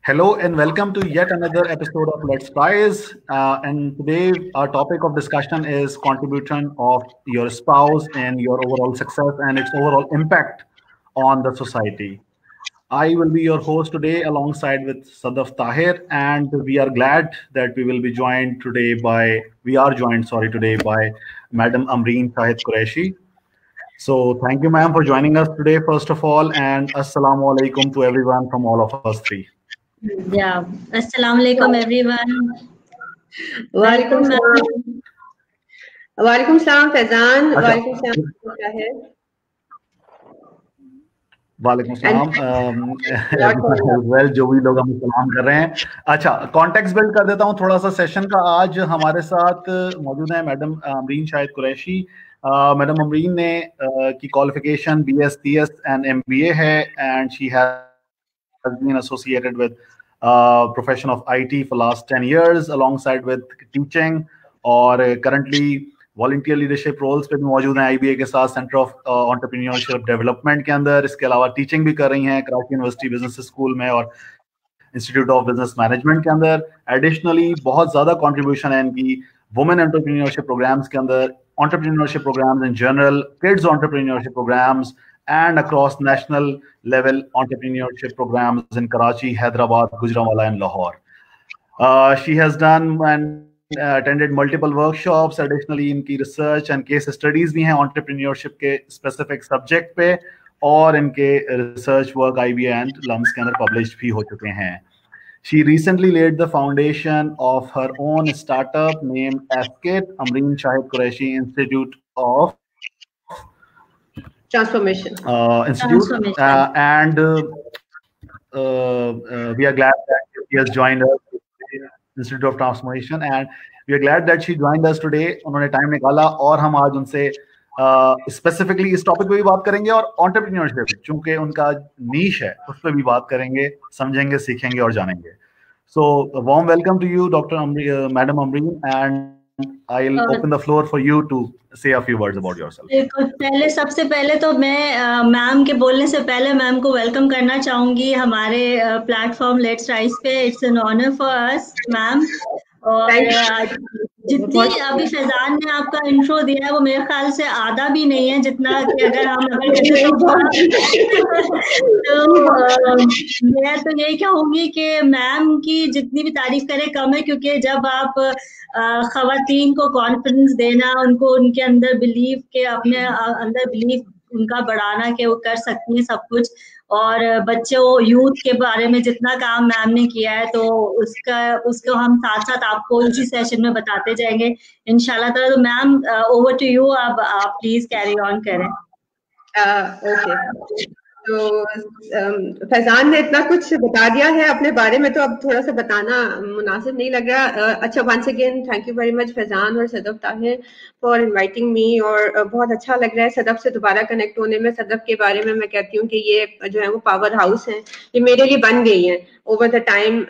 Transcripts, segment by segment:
Hello and welcome to yet another episode of Let's Rise. And today our topic of discussion is contribution of your spouse in your overall success and its overall impact on the society. I will be your host today alongside with Sadaf Tahir, and we are glad that we are joined, sorry, today by Madam Amreen Shahid Qureshi. So thank you, ma'am, for joining us today, first of all, and assalamu alaikum to everyone from all of us three. Yeah. Assalamu alaikum everyone. Walaikum salam. Walaikum salam Faizan. Walaikum salam Tahir. वालेकुम सलाम well जो भी लोग हमें सलाम कर रहे हैं। अच्छा, कॉन्टेक्स्ट बिल्ड कर देता हूँ थोड़ा सा सेशन का। आज हमारे साथ मौजूद है मैडम अमरीन शाहिद कुरैशी। मैडम अमरीन ने की क्वालिफिकेशन BScs एंड MBA है and she has been associated with profession of IT for last 10 years alongside with teaching, और करंटली वॉलंटियर लीडरशिप रोल्स पे भी मौजूद हैं IBA के साथ, सेंटर ऑफ एंटरप्रेन्योरशिप डेवलपमेंट के अंदर। इसके अलावा टीचिंग भी कर रही हैं कराची यूनिवर्सिटी बिजनेस स्कूल में और इंस्टीट्यूट ऑफ बिजनेस मैनेजमेंट के अंदर। एडिशनली बहुत ज़्यादा कंट्रीब्यूशन है इनकी वुमेन एंटरप्रेन्योरशिप प्रोग्राम्स के अंदर, entrepreneurship programs in general, kids entrepreneurship programs and across national level entrepreneurship programs in Karachi, Hyderabad, Gujranwala and Lahore. She has done and attended multiple workshops. Additionally, इनकी research and case studies भी हैं entrepreneurship के specific subject पे, और इनके research work IBA and LUMS के अंदर published भी हो चुके हैं. She recently laid the foundation of her own startup named ASKIT, Amreen Shahid Qureshi Institute of Transformation. Institute. And we are glad that she has joined us, Institute of Transformation, and we are glad that she joined us today. उन्होंने time निकाला और हम आज उनसे specifically इस topic पे भी बात करेंगे और एंटरप्रेन्योरशिप, चूंकि उनका नीश है, उस पर भी बात करेंगे, समझेंगे, सीखेंगे और जानेंगे. So a warm welcome to you, Madam Amreen, and I'll open the floor for you to say a few words about yourself. सबसे पहले तो मैं मैम के बोलने से पहले मैम को वेलकम करना चाहूंगी हमारे प्लेटफॉर्म लेट्स राइज पे. It's an honour for us ma'am. और जितनी अभी फैजान ने आपका इंट्रो दिया है वो मेरे ख्याल से आधा भी नहीं है, जितना कि अगर मैं तो यही कहूंगी कि मैम की जितनी भी तारीफ करें कम है, क्योंकि जब आप खवातीन को कॉन्फिडेंस देना, उनको उनके अंदर बिलीव के अपने अंदर बिलीव उनका बढ़ाना कि वो कर सकती हैं सब कुछ, और बच्चों यूथ के बारे में जितना काम मैम ने किया है तो उसको हम साथ साथ आपको इसी सेशन में बताते जाएंगे इंशाल्लाह. तो मैम ओवर टू यू, अब आप प्लीज कैरी ऑन करें. ओके, तो फैजान ने इतना कुछ बता दिया है अपने बारे में, तो अब थोड़ा सा बताना मुनासिब नहीं लग रहा. अच्छा, once again thank you very much Faizan और Sadaf Tahir for inviting me, और बहुत अच्छा लग रहा है सदफ से दोबारा कनेक्ट होने में. सदफ के बारे में मैं कहती हूँ कि ये जो है वो पावर हाउस है, ये मेरे लिए बन गई है over the time.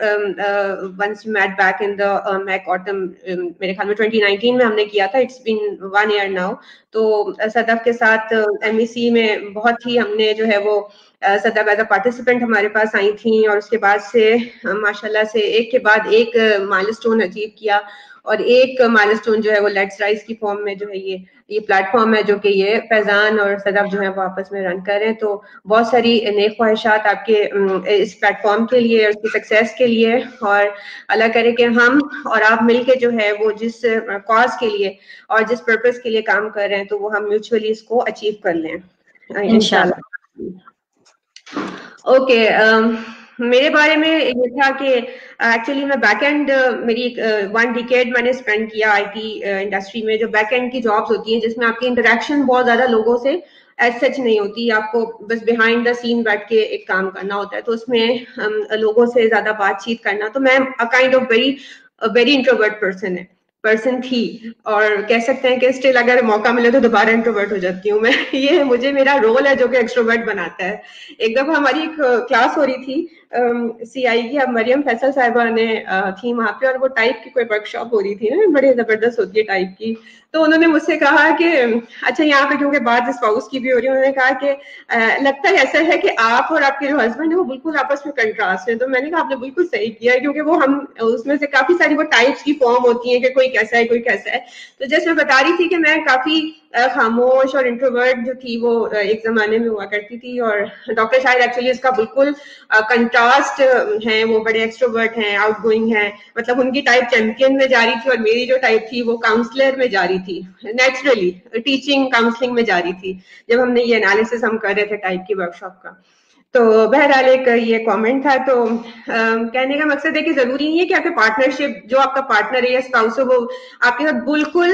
Once met back in the mac autumn, मेरे ख्याल में 2019 में हमने किया था. It's been 1 year now. तो सदफ के साथ MEC में बहुत ही हमने जो है वो सदफ एज अ पार्टिसिपेंट हमारे पास आई थी, और उसके बाद से माशाल्लाह से एक के बाद एक माइलस्टोन अचीव किया, और एक माइलस्टोन जो है वो लेट्स राइज की फॉर्म में जो है ये प्लेटफॉर्म है जो कि ये फैजान और सदफ जो है वो आपस में रन कर रहे हैं. तो बहुत सारी नेक ख्वाहिशात आपके इस प्लेटफॉर्म के लिए, उसकी सक्सेस के लिए, और अल्लाह करे कि हम और आप मिलके जो है वो जिस कॉज के लिए और जिस पर्पस के लिए काम कर रहे हैं तो वो हम म्यूचुअली इसको अचीव कर लें इंशाल्लाह. ओके, मेरे बारे में ये था कि एक्चुअली मैं बैकएंड मेरी 1 decade मैंने स्पेंड किया IT इंडस्ट्री में. जो बैकएंड की जॉब्स होती हैं जिसमें आपकी इंटरेक्शन बहुत ज्यादा लोगों से एज सच नहीं होती, आपको बस बिहाइंड द सीन बैठ के एक काम करना होता है, तो उसमें लोगों से ज्यादा बातचीत करना. तो मैं kind of very introvert person थी, और कह सकते हैं कि स्टिल अगर मौका मिले तो दोबारा इंट्रोवर्ट हो जाती हूँ मैं. ये मुझे मेरा रोल है जो कि एक्सट्रोवर्ट बनाता है. एक दफा हमारी एक क्लास हो रही थी CI की, अब मरियम फैसल साहिबा ने थी वहाँ पे, और वो टाइप की कोई वर्कशॉप हो रही थी ना, बड़ी जबरदस्त होती है टाइप की. तो उन्होंने मुझसे कहा कि अच्छा, यहाँ पे क्योंकि बात स्पाउस की भी हो रही है, उन्होंने कहा कि लगता है ऐसा है कि आप और आपके जो हस्बैंड है वो बिल्कुल आपस में कंट्रास्ट है। तो मैंने कहा आपने बिल्कुल सही किया है, क्योंकि वो हम उसमें से काफी सारी वो टाइप्स की फॉर्म होती है कि कोई कैसा है कोई कैसा है। तो जैसे मैं बता रही थी कि मैं काफी खामोश और इंट्रोवर्ट जो थी वो एक जमाने में हुआ करती थी, और डॉक्टर शायद एक्चुअली इसका बिल्कुल कंट्रास्ट है। वो बड़े एक्सट्रोवर्ट हैं, आउटगोइंग हैं, मतलब उनकी टाइप चैंपियन में जा रही थी और मेरी जो टाइप थी वो काउंसलर में जा रही थी, नेचुरली टीचिंग काउंसलिंग में जा रही थी, जब हमने ये एनालिसिस हम कर रहे थे टाइप की वर्कशॉप का। तो बहरहाल एक ये कमेंट था। तो कहने का मकसद है कि जरूरी नहीं है कि आपके पार्टनरशिप, जो आपका पार्टनर है या स्पाउस हो, वो आपके साथ बिल्कुल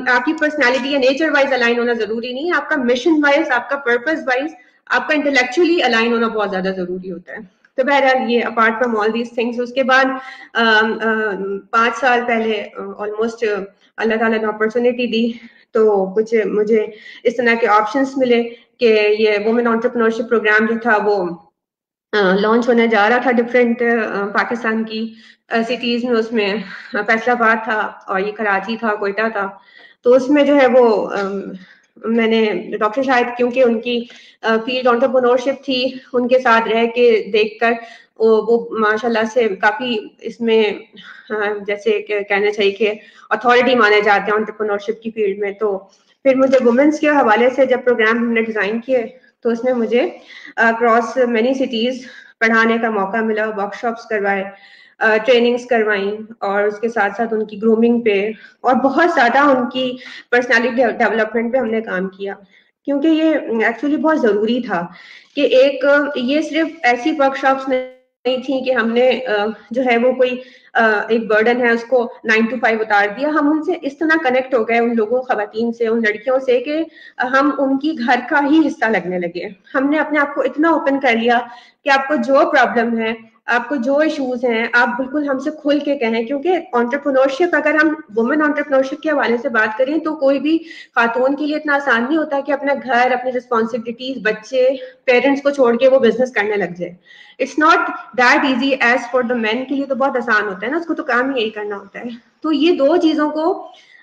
आपकी पर्सनालिटी या नेचर वाइज अलाइन होना जरूरी नहीं है। आपका मिशन वाइज, आपका पर्पस वाइज, आपका इंटेलेक्चुअली अलाइन होना बहुत ज्यादा जरूरी होता है। तो बहरहाल ये apart from all these things, उसके बाद 5 साल पहले ऑलमोस्ट अल्लाह ताला ने अपॉर्चुनिटी दी, तो कुछ मुझे इस तरह के ऑप्शंस मिले कि ये वुमेन एंटरप्रेन्योरशिप प्रोग्राम जो था वो लॉन्च होने जा रहा था डिफरेंट पाकिस्तान की सिटीज में। उसमें फैसलाबाद था और ये कराची था, कोयटा था। तो उसमें जो है वो मैंने डॉक्टर शाहिद, क्योंकि उनकी फील्ड एंटरप्रेन्योरशिप थी, उनके साथ रह के देखकर वो माशाल्लाह से काफी इसमें जैसे कहना चाहिए कि अथॉरिटी माने जाते हैं एंटरप्रेन्योरशिप की फील्ड में। तो फिर मुझे वुमेन्स के हवाले से जब प्रोग्राम हमने डिजाइन किए, तो उसमें मुझे अक्रॉस मैनी सिटीज पढ़ाने का मौका मिला, वर्कशॉप्स करवाए, ट्रेनिंग्स करवाई, और उसके साथ साथ उनकी ग्रूमिंग पे और बहुत ज्यादा उनकी पर्सनालिटी डेवलपमेंट पे हमने काम किया। क्योंकि ये एक्चुअली बहुत जरूरी था कि ये सिर्फ ऐसी वर्कशॉप्स नहीं थी कि हमने जो है वो कोई एक बर्डन है उसको 9 to 5 उतार दिया। हम उनसे इस तरह कनेक्ट हो गए, उन लोगों, खवातीन से, उन लड़कियों से, कि हम उनकी घर का ही हिस्सा लगने लगे। हमने अपने आप को इतना ओपन कर लिया कि आपको जो प्रॉब्लम है, आपको जो इश्यूज हैं, आप बिल्कुल हमसे खुल के कहें। क्योंकि एंटरप्रेन्योरशिप, अगर हम वुमेन एंटरप्रेन्योरशिप के हवाले से बात करें, तो कोई भी खातून के लिए इतना आसान नहीं होता कि अपना घर, अपनी रिस्पॉन्सिबिलिटीज, बच्चे, पेरेंट्स को छोड़ के वो बिजनेस करने लग जाए। It's not that easy as for the man. के लिए तो बहुत आसान होता है ना, उसको तो काम ही यही करना होता है। तो ये दो चीजों को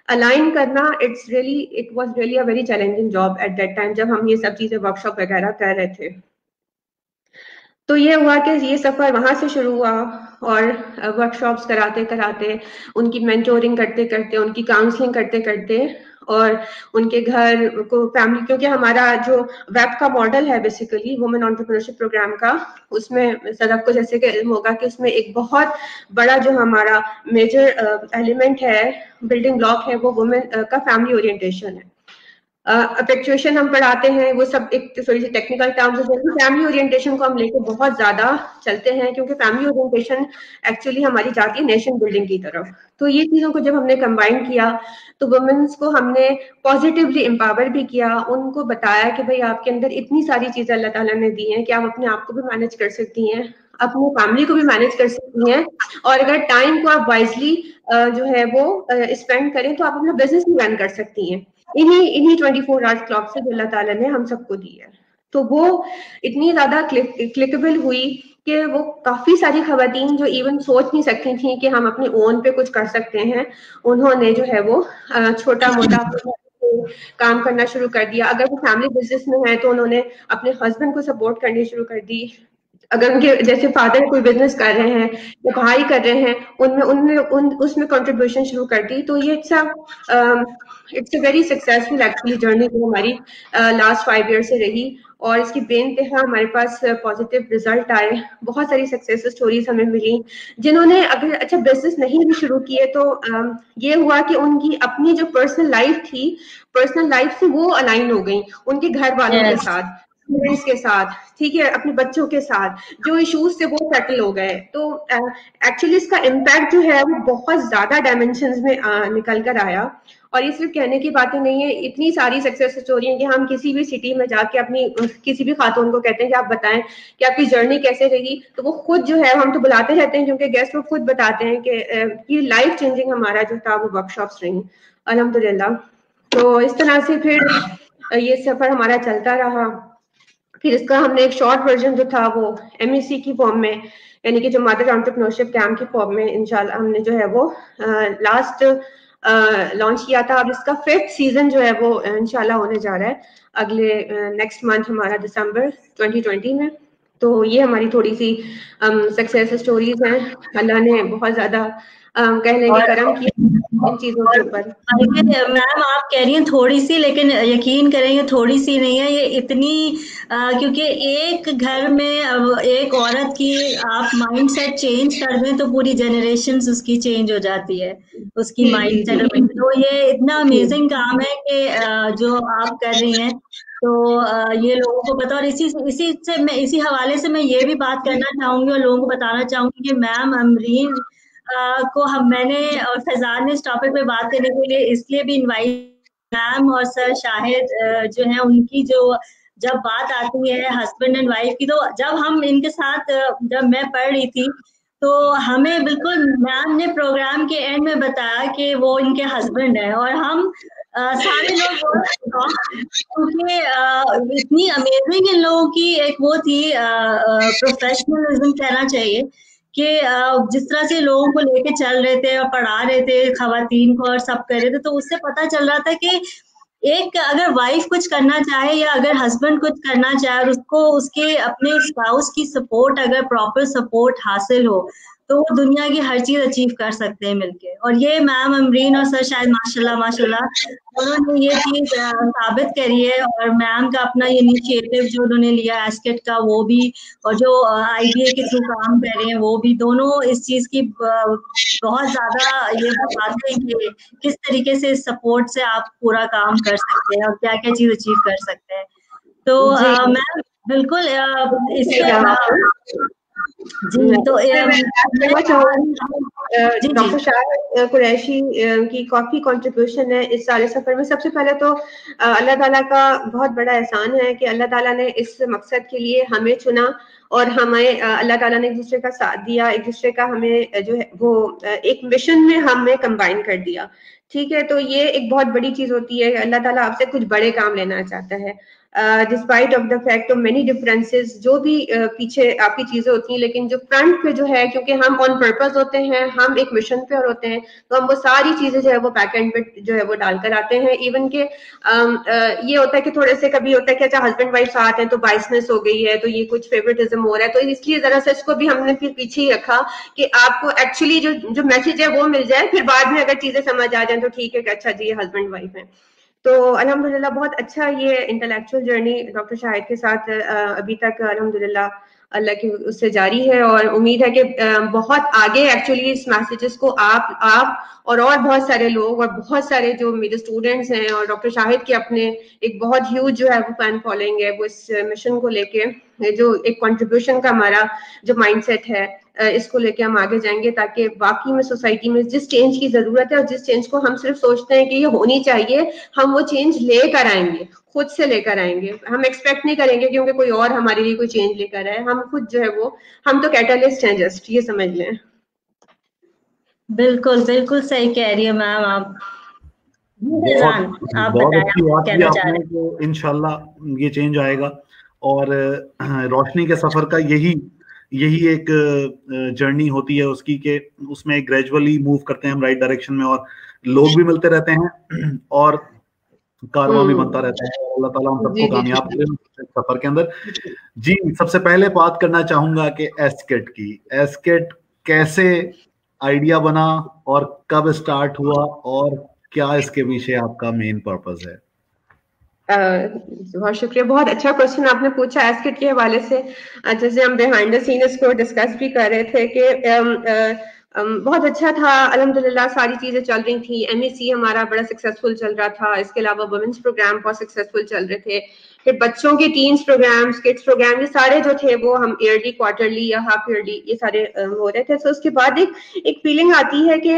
अलाइन करना, it was really a very challenging job at that time, जब हम ये सब चीजें वर्कशॉप वगैरह कर रहे थे। तो ये हुआ कि ये सफर वहां से शुरू हुआ, और वर्कशॉप्स कराते कराते, उनकी मेंटोरिंग करते करते, उनकी काउंसलिंग करते करते, और उनके घर को फैमिली, क्योंकि हमारा जो वेब का मॉडल है बेसिकली वुमेन एंटरप्रेन्योरशिप प्रोग्राम का, उसमें सदफ को जैसे कि इल्म होगा कि उसमें एक बहुत बड़ा जो हमारा मेजर एलिमेंट है, बिल्डिंग ब्लॉक है, वो वुमेन का फैमिली ओरिएंटेशन है। अपेक्चुएशन हम पढ़ाते हैं, वो सब एक थोड़ी सी टेक्निकल टर्म्स है। फैमिली ओरिएंटेशन को हम लेके बहुत ज्यादा चलते हैं, क्योंकि फैमिली ओरिएंटेशन एक्चुअली हमारी जाती है नेशन बिल्डिंग की तरफ। तो ये चीजों को जब हमने कंबाइन किया, तो वुमेन्स को हमने पॉजिटिवली एम्पावर भी किया, उनको बताया कि भाई आपके अंदर इतनी सारी चीजें अल्लाह ताला ने दी हैं कि आप अपने आप को भी मैनेज कर सकती हैं, अपनी फैमिली को भी मैनेज कर सकती हैं, और अगर टाइम को आप वाइजली जो है वो स्पेंड करें, तो आप अपना बिजनेस भी रन कर सकती हैं इन्हीं 24 आवर्स क्लॉक से जो अल्लाह ताला ने हम सबको दी है। तो वो इतनी ज्यादा क्लिकेबल हुई कि वो काफी सारी खवातीन जो इवन सोच नहीं सकती थी कि हम अपने ओन पे कुछ कर सकते हैं, उन्होंने जो है वो छोटा मोटा काम करना शुरू कर दिया। अगर वो फैमिली बिजनेस में है तो उन्होंने अपने हस्बैंड को सपोर्ट करनी शुरू कर दी। अगर उनके जैसे फादर कोई बिजनेस कर रहे हैं या भाई कर रहे हैं, उनमें उसमें कंट्रीब्यूशन शुरू कर दी। तो ये it's a very successful actually journey जो हमारी लास्ट 5 ईयर से रही, और इसकी बेइंतहा हमारे पास पॉजिटिव रिजल्ट आए। बहुत सारी सक्सेस स्टोरीज हमें मिली। जिन्होंने अगर अच्छा बिजनेस नहीं भी शुरू किए, तो ये हुआ कि उनकी अपनी जो पर्सनल लाइफ थी, पर्सनल लाइफ से वो अलाइन हो गई उनके घर वालों के साथ, पेरेंट्स के साथ, ठीक है, अपने बच्चों के साथ, जो इश्यूज से वो सेटल हो गए। तो एक्चुअली इसका इम्पैक्ट जो है वो बहुत ज्यादा डायमेंशंस में निकल कर आया। और ये सिर्फ कहने की बातें नहीं है, इतनी सारी सक्सेस स्टोरी है कि हम किसी भी सिटी में जाके अपनी किसी भी खातून को कहते हैं कि आप बताएं कि आपकी जर्नी कैसे रही, तो वो खुद जो है, हम तो बुलाते रहते हैं क्योंकि गेस्ट वो खुद बताते हैं कि ये लाइफ चेंजिंग हमारा जो था वो वर्कशॉप्स रही अल्हम्दुलिल्लाह। तो इस तरह से फिर ये सफर हमारा चलता रहा। फिर इसका हमने एक शॉर्ट वर्जन जो था वो MEC की फॉर्म में, यानी कि जो मदर एंटरप्रेन्योरशिप कैंप की फॉर्म में इंशाल्लाह हमने जो है वो लास्ट लॉन्च किया था। अब इसका 5th सीजन जो है वो इंशाल्लाह होने जा रहा है अगले नेक्स्ट मंथ हमारा दिसंबर 2020 में। तो ये हमारी थोड़ी सी सक्सेस स्टोरीज हैं। अल्लाह ने बहुत ज्यादा कहने के करम किया इन चीजों के ऊपर। मैम आप कह रही हैं थोड़ी सी, लेकिन यकीन करेंगे थोड़ी सी नहीं है ये, इतनी क्योंकि एक घर में एक औरत की आप माइंडसेट चेंज कर दें तो पूरी जनरेशन उसकी चेंज हो जाती है, उसकी माइंडसेट। तो ये इतना अमेजिंग काम है कि जो आप कर रही हैं, तो ये लोगों को पता। और इसी हवाले से मैं ये भी बात करना चाहूंगी और लोगों को बताना चाहूंगी कि मैम अमरीन को मैंने और फैजान ने इस टॉपिक पे बात करने के लिए इसलिए भी इनवाइट। मैम और सर शाहिद जो है उनकी जो जब बात आती है हस्बैंड एंड वाइफ की, तो जब हम इनके साथ जब मैं पढ़ रही थी तो हमें बिल्कुल मैम ने प्रोग्राम के एंड में बताया कि वो इनके हस्बैंड है, और हम सारे लोग क्योंकि इतनी अमेजिंग इन लोगों की एक वो थी प्रोफेशनलिज्म कहना चाहिए कि जिस तरह से लोगों को लेके चल रहे थे और पढ़ा रहे थे खवातीन को और सब कर रहे थे, तो उससे पता चल रहा था कि एक अगर वाइफ कुछ करना चाहे या अगर हस्बैंड कुछ करना चाहे और उसको उसके अपने स्पाउस की सपोर्ट, अगर प्रॉपर सपोर्ट हासिल हो, तो वो दुनिया की हर चीज अचीव कर सकते हैं मिलके। और ये मैम अमरीन और सर शायद माशाल्लाह उन्होंने ये चीज साबित करी है। और मैम का अपना ये इनिशिएटिव जो उन्होंने लिया एस्केट का, वो भी, और जो IBA के थ्रू काम कर रहे हैं वो भी, दोनों इस चीज की बहुत ज्यादा ये बताते हैं कि किस तरीके से इस सपोर्ट से आप पूरा काम कर सकते हैं और क्या क्या चीज अचीव कर सकते हैं। तो मैम बिल्कुल इसके जी, तो डॉक्टर शाहिद कुरैशी की काफी कंट्रीब्यूशन है इस सारे सफर में। सबसे पहले तो अल्लाह ताला का बहुत बड़ा एहसान है कि अल्लाह ताला ने इस मकसद के लिए हमें चुना और हमें अल्लाह ताला ने एक दूसरे का साथ दिया, एक दूसरे का हमें जो है वो एक मिशन में हमें कंबाइन कर दिया। ठीक है, तो ये एक बहुत बड़ी चीज होती है। अल्लाह ताला आपसे कुछ बड़े काम लेना चाहता है despite of the fact of many differences, जो भी पीछे आपकी चीजें होती हैं, लेकिन जो फ्रंट पे जो है, क्योंकि हम ऑन पर्पस होते हैं, हम एक मिशन पे और होते हैं, तो हम वो सारी चीजें जो है वो बैक एंड पे जो है वो डालकर आते हैं। इवन के ये होता है कि थोड़े से कभी होता है कि अच्छा हस्बैंड वाइफ साथ हैं तो बाइसनेस हो गई है, तो ये कुछ फेवरेटिज्म हो रहा है, तो इसलिए जरा सा इसको भी हमने फिर पीछे ही रखा कि आपको एक्चुअली जो मैसेज है वो मिल जाए, फिर बाद में अगर चीजें समझ आ जाए तो ठीक है कि अच्छा जी ये हस्बैंड वाइफ है। तो अल्हम्दुलिल्लाह बहुत अच्छा ये इंटेलेक्चुअल जर्नी डॉक्टर शाहिद के साथ अभी तक अल्हम्दुलिल्लाह अल्लाह की उससे जारी है, और उम्मीद है कि बहुत आगे एक्चुअली इस मैसेजेस को आप और बहुत सारे लोग और बहुत सारे जो मेरे स्टूडेंट्स हैं और डॉक्टर शाहिद के अपने एक बहुत ह्यूज जो है वो फैन फॉलोइंग है, वो इस मिशन को लेके जो एक कंट्रीब्यूशन का हमारा जो माइंडसेट है इसको लेके हम आगे जाएंगे, ताकि वाकई में सोसाइटी में जिस चेंज की जरूरत है और जिस चेंज को हम सिर्फ सोचते हैं कि ये होनी चाहिए, हम वो चेंज लेकर आएंगे, खुद से लेकर आएंगे। हम एक्सपेक्ट नहीं करेंगे क्योंकि कोई और हमारे लिए कोई चेंज लेकर आए, हम खुद जो है वो हम तो कैटलिस्ट हैं, जस्ट ये समझ लें। बिल्कुल बिल्कुल सही कह रही है मैम आप। बहुत अच्छी बात की आपने कि इंशाल्लाह ये चेंज आएगा, और रोशनी के सफर का यही एक जर्नी होती है उसकी, कि उसमें ग्रेजुअली मूव करते हैं हम राइट डायरेक्शन में, और लोग भी मिलते रहते हैं और कारवां भी बनता रहता है। अल्लाह ताला हम सबको कामयाब करे सफर के अंदर। जी, सबसे पहले बात करना चाहूंगा कि एस्केट की। एस्केट कैसे आइडिया बना और कब स्टार्ट हुआ और क्या इसके पीछे आपका मेन पर्पस है? बहुत शुक्रिया, बहुत अच्छा क्वेश्चन आपने पूछा एस्केट के हवाले से। जैसे हम बिहाइंड द सीन इसको डिस्कस भी कर रहे थे कि बहुत अच्छा था, अल्हम्दुलिल्लाह सारी चीजें चल रही थी। MEC हमारा बड़ा सक्सेसफुल चल रहा था, इसके अलावा वुमेन्स प्रोग्राम बहुत सक्सेसफुल चल रहे थे, फिर बच्चों के टीन्स प्रोग्राम्स, किड्स प्रोग्राम, ये सारे जो थे वो हम ईयरली, क्वार्टरली या हाफ ईयरली ये सारे हो रहे थे। तो उसके बाद एक फीलिंग आती है कि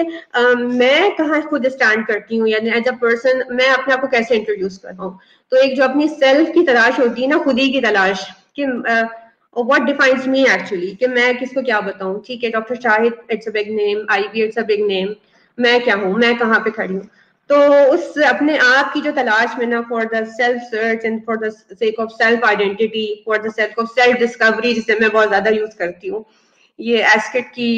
मैं कहाँ खुद स्टैंड करती हूँ, यानी एज अ पर्सन मैं अपने आप को कैसे इंट्रोड्यूस कर रहा हूँ। तो एक जो अपनी सेल्फ की तलाश होती है ना, खुद ही की तलाश कि व्हाट डिफाइंस मी एक्चुअली, कि मैं किसको क्या बताऊं। ठीक है, doctor Shahid it's a big name, IBA it's a big name, मैं क्या हूँ, मैं कहाँ पे खड़ी हूँ। तो उस अपने आप की जो तलाश में ना, for the self search and for the sake of self identity, for the sake of self discovery, जिसे मैं बहुत ज्यादा यूज करती हूँ, ये एस्केट की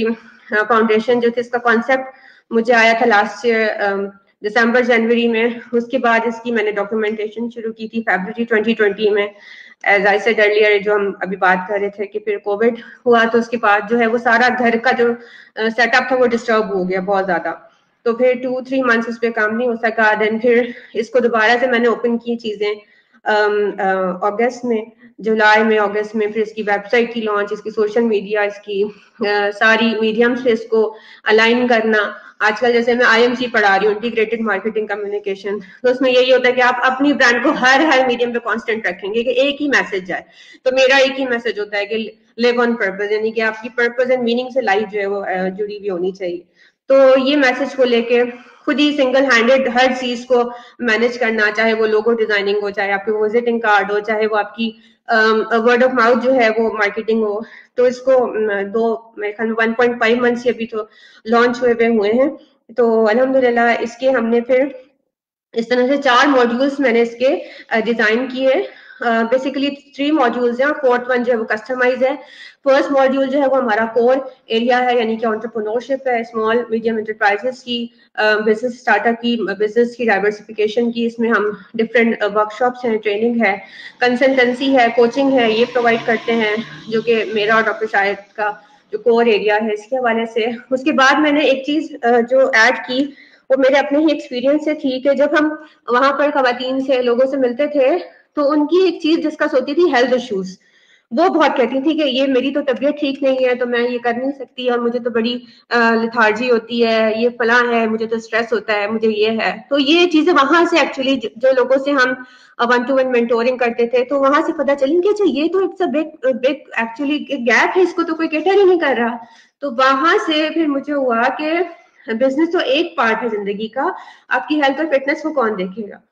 फाउंडेशन जो थी, इसका कॉन्सेप्ट मुझे आया था लास्ट ईयर दिसंबर जनवरी में। उसके बाद इसकी मैंने डॉक्यूमेंटेशन शुरू की थी फरवरी 2020 में। एज आई सेड अर्लियर, जो हम अभी बात कर रहे थे कि फिर कोविड हुआ, तो उसके बाद जो है वो सारा घर का जो सेटअप था वो डिस्टर्ब हो गया बहुत ज्यादा। तो फिर 2-3 मंथ्स उस पर काम नहीं हो सका। देन फिर इसको दोबारा से मैंने ओपन की चीजें अगस्त में, जुलाई में, अगस्त में। फिर इसकी वेबसाइट की लॉन्च, इसकी सोशल मीडिया, इसकी सारी मीडियम से इसको अलाइन करना। आजकल जैसे मैं IMC पढ़ा रही हूँ, इंटीग्रेटेड मार्केटिंग कम्युनिकेशन, तो उसमें यही होता है कि आप अपनी ब्रांड को हर मीडियम पे कांस्टेंट रखेंगे कि एक ही मैसेज जाए। तो मेरा एक ही मैसेज होता है कि लिव ऑन पर्पस, यानी कि आपकी पर्पस एंड मीनिंग से लाइफ जो है वो जुड़ी हुई होनी चाहिए। तो ये मैसेज को लेके खुद ही सिंगल हैंडेड हर चीज को मैनेज करना, चाहे वो लोगो डिजाइनिंग हो, चाहे आपकी विजिटिंग कार्ड हो, चाहे वो आपकी वर्ड ऑफ माउथ जो है वो मार्केटिंग हो। तो इसको मेरे ख्याल में 1.5 मंथ्स अभी तो लॉन्च हुए हैं। तो अल्हम्दुलिल्लाह इसके हमने फिर इस तरह से 4 मॉड्यूल्स मैंने इसके डिजाइन किए। बेसिकली 3 मॉड्यूल्स हैं और 4th वन जो है वो कस्टमाइज है। फर्स्ट मॉड्यूल जो है वो हमारा कोर एरिया है, यानी कि एंटरप्रेन्योरशिप है, स्मॉल मीडियम एंटरप्राइजेस की, बिजनेस स्टार्टअप की, बिजनेस की डाइवर्सिफिकेशन की। इसमें हम डिफरेंट वर्कशॉप्स हैं, ट्रेनिंग है, कंसल्टेंसी है, कोचिंग है, ये प्रोवाइड करते हैं, जो कि मेरा और डॉक्टर शाहिद का जो कोर एरिया है इसके हवाले से। उसके बाद मैंने एक चीज जो ऐड की वो मेरे अपने ही एक्सपीरियंस से थी कि जब हम वहां पर खवातीन से, लोगों से मिलते थे, तो उनकी एक चीज डिस्कस होती थी हेल्थ इश्यूज। वो बहुत कहती थी कि ये मेरी तो तबीयत ठीक नहीं है, तो मैं ये कर नहीं सकती, और मुझे तो बड़ी लिथार्जी होती है, ये फला है, मुझे तो स्ट्रेस होता है, मुझे ये है। तो ये चीजें वहां से एक्चुअली जो लोगों से हम 1-to-1 मेंटोरिंग करते थे, तो वहां से पता चली कि अच्छा ये तो it's a big actually gap है, इसको तो कोई कैटर ही नहीं कर रहा। तो वहां से फिर मुझे हुआ कि बिजनेस तो एक पार्ट है जिंदगी का, आपकी हेल्थ और फिटनेस को कौन देखेगा।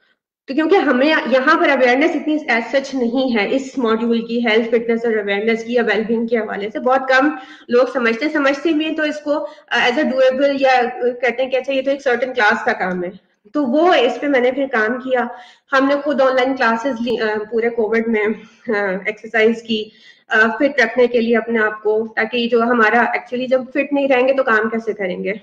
तो क्योंकि हमें यहाँ पर अवेयरनेस इतनी एज सच नहीं है इस मॉड्यूल की, हेल्थ फिटनेस और अवेयरनेस की या वेलबींग के हवाले से बहुत कम लोग समझते भी हैं, तो इसको एज अ डुएबल या कहते हैं कि अच्छा ये तो एक सर्टेन क्लास का काम है। तो वो इस पे मैंने फिर काम किया। हमने खुद ऑनलाइन क्लासेस ली पूरे कोविड में, एक्सरसाइज की, फिट रखने के लिए अपने आप को, ताकि जो हमारा एक्चुअली जब फिट नहीं रहेंगे तो काम कैसे करेंगे।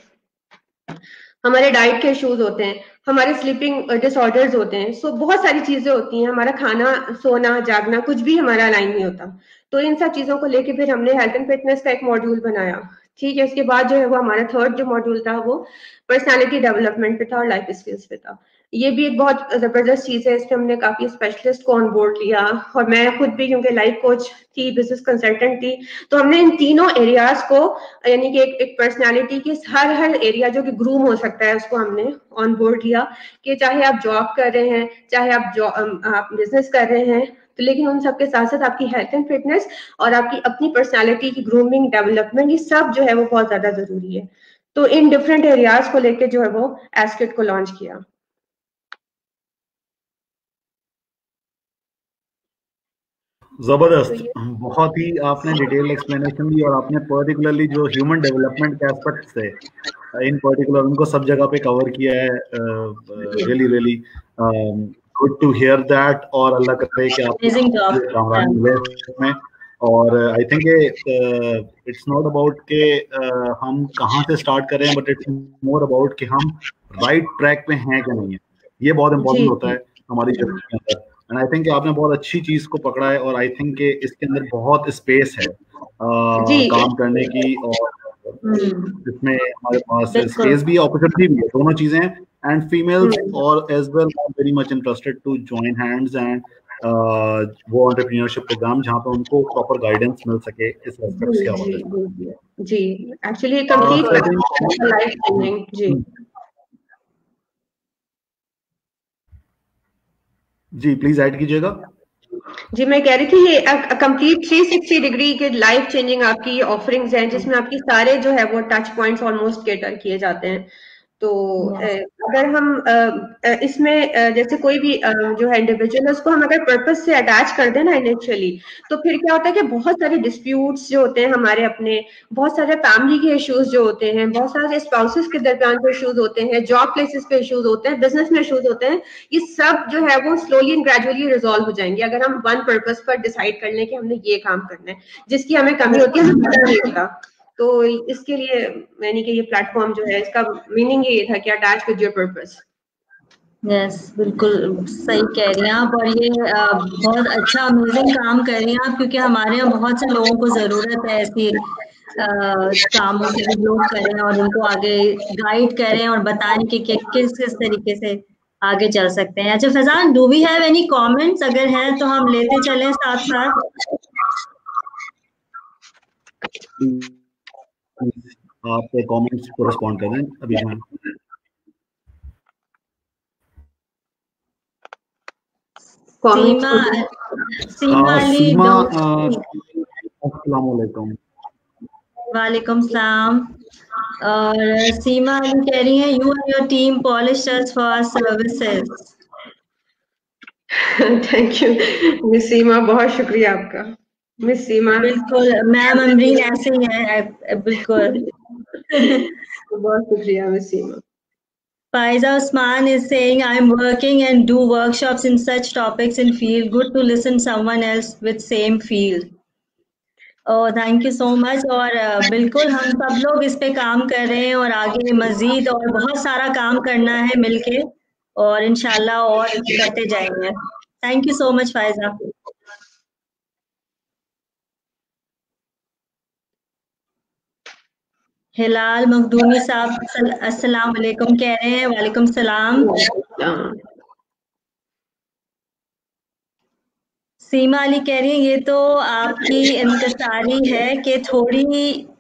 हमारे डाइट के इश्यूज होते हैं, हमारे स्लीपिंग डिसऑर्डर्स होते हैं, सो बहुत सारी चीजें होती हैं, हमारा खाना, सोना, जागना कुछ भी हमारा अलाइन नहीं होता। तो इन सब चीजों को लेके फिर हमने हेल्थ एंड फिटनेस का एक मॉड्यूल बनाया। ठीक है, उसके बाद जो है वो हमारा 3rd जो मॉड्यूल था वो पर्सनालिटी डेवलपमेंट पे था और लाइफ स्किल्स पे था। ये भी एक बहुत जबरदस्त चीज है, इसमें हमने काफी स्पेशलिस्ट को ऑन बोर्ड लिया, और मैं खुद भी क्योंकि लाइफ कोच थी, बिजनेस कंसल्टेंट थी, तो हमने इन तीनों एरियाज को, यानी कि एक पर्सनालिटी के हर एरिया जो कि ग्रूम हो सकता है उसको हमने ऑन बोर्ड लिया, कि चाहे आप जॉब कर रहे हैं, चाहे आप बिजनेस कर रहे हैं, तो लेकिन उन सबके साथ साथ आपकी हेल्थ एंड फिटनेस और आपकी अपनी पर्सनालिटी की ग्रूमिंग, डेवलपमेंट, ये सब जो है वो बहुत ज्यादा जरूरी है। तो इन डिफरेंट एरियाज को लेके जो है वो एस्किट को लॉन्च किया। जबरदस्त, बहुत ही आपने डिटेल एक्सप्लेनेशन दी, और आपने पर्टिकुलरली जो ह्यूमन डेवलपमेंट के एस्पेक्ट्स थे इन पर्टिकुलर उनको सब जगह पे कवर किया है। Really good to hear that, और अल्लाह करे कि आप कामयाब मिले इसमें। और I think it's not about के हम कहाँ से स्टार्ट करें, बट इट्स मोर अबाउट कि हम राइट ट्रैक पे हैं कि नहीं है। ये बहुत इंपॉर्टेंट होता है हमारी जर्नी के अंदर। एंड आई थिंक आपने बहुत अच्छी चीज को पकड़ा है, और आई थिंक कि इसके अंदर बहुत स्पेस है काम करने की, और इसमें हमारे पास स्पेस भी है, अपॉर्चुनिटी भी है, दोनों चीजें हैं। एंड फीमेल्स और as well very much interested to join hands and वो एंटरप्रेन्योरशिप प्रोग्राम जहाँ पे उनको प्रॉपर गाइडेंस मिल सके इस एस्पेक्ट्स के हवाले से। जी, एक्चुअली कंप्लीट लाइफ चेंजिंग। जी प्लीज ऐड कीजिएगा। जी, मैं कह रही थी ये कंप्लीट 360 डिग्री के लाइफ चेंजिंग आपकी ऑफरिंग्स हैं, जिसमें आपकी सारे जो है वो टच पॉइंट्स ऑलमोस्ट केटर किए जाते हैं। तो अगर हम इसमें जैसे कोई भी जो है इंडिविजुअल है, उसको हम अगर पर्पस से अटैच कर दें ना इनिशियली, तो फिर क्या होता है कि बहुत सारे डिस्प्यूट्स जो होते हैं हमारे अपने, बहुत सारे फैमिली के इश्यूज जो होते हैं, बहुत सारे स्पाउसेस के दरमियान जो इश्यूज होते हैं, जॉब प्लेसेस पे इश्यूज होते हैं, बिजनेस में इश्यूज होते हैं, ये सब जो है वो स्लोली एंड ग्रेजुअली रिजॉल्व हो जाएंगे अगर हम वन पर्पस पर डिसाइड कर लें कि हमने ये काम करना है। जिसकी हमें कमी होती है हमें पता नहीं होता। तो इसके लिए यानी कि ये प्लेटफॉर्म जो है इसका मीनिंग ये था कि attach with your purpose. Yes, बिल्कुल सही कह रही हैं आप। और ये बहुत अच्छा अमेजिंग काम कर रही हैं आप, क्योंकि हमारे यहाँ बहुत से लोगों को जरूरत है ऐसी कामों की, लोग करें और उनको आगे गाइड करें और बताएं कि किस किस तरीके से आगे चल सकते हैं। अच्छा Faizan, do we have any comments? अगर हैं तो हम लेते चलें साथ साथ। आप कमेंट्स को रिस्पॉन्ड कर दें अभी मैम। सीमा अस्सलाम वालेकुम। वालेकुम सलाम। और सीमा कह रही है, you and your team polish us for services. Thank you miss Seema, बहुत शुक्रिया आपका मिस सीमा। बिल्कुल मैम अमरीन ऐसे ही है, बिल्कुल। बहुत शुक्रिया miss Seema. Faiza Usman is saying, I'm working and do workshops in such topics and feel good to listen someone else with same field. Oh, thank you so much। और बिल्कुल हम सब लोग इस पे काम कर रहे हैं और आगे मजीद और बहुत सारा काम करना है मिलके, और इंशाल्लाह और करते जाएंगे। Thank you so much Faiza. Hilal Makhdoomi साहब अस्सलाम वालेकुम कह रहे हैं। वालेकुम सलाम। सीमा अली कह रही है, ये तो आपकी इंतसारी है कि थोड़ी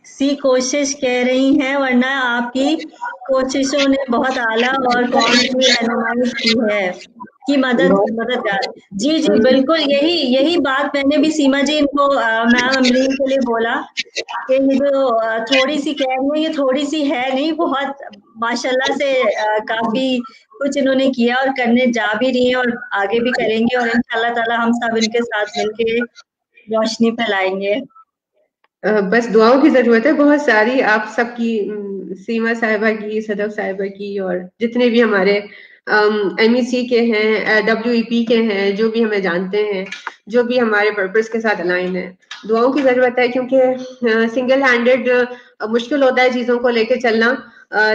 सी कोशिश कह रही हैं, वरना आपकी कोशिशों ने बहुत आला और कौम की रहनुमाई की है की मददगार। जी जी बिल्कुल, यही बात मैंने भी सीमा जी इनको मैम अमरीन के लिए बोला कि ये जो थोड़ी सी कह रही है, ये थोड़ी सी है नहीं, बहुत माशाल्लाह से काफी कुछ इन्होंने किया और करने जा भी रही हैं और आगे भी करेंगे, और इंशाल्लाह ताला हम सब इनके साथ मिलके रोशनी फैलाएंगे। बस दुआओं की जरूरत है बहुत सारी, आप सबकी, सीमा साहिबा की, सदफ साहिबा की, और जितने भी हमारे MEC के हैं, WEP के हैं, जो भी हमें जानते हैं, जो भी हमारे पर्पस के साथ अलाइन है, दुआओं की जरूरत है। क्योंकि सिंगल हैंडेड मुश्किल होता है चीजों को लेके चलना,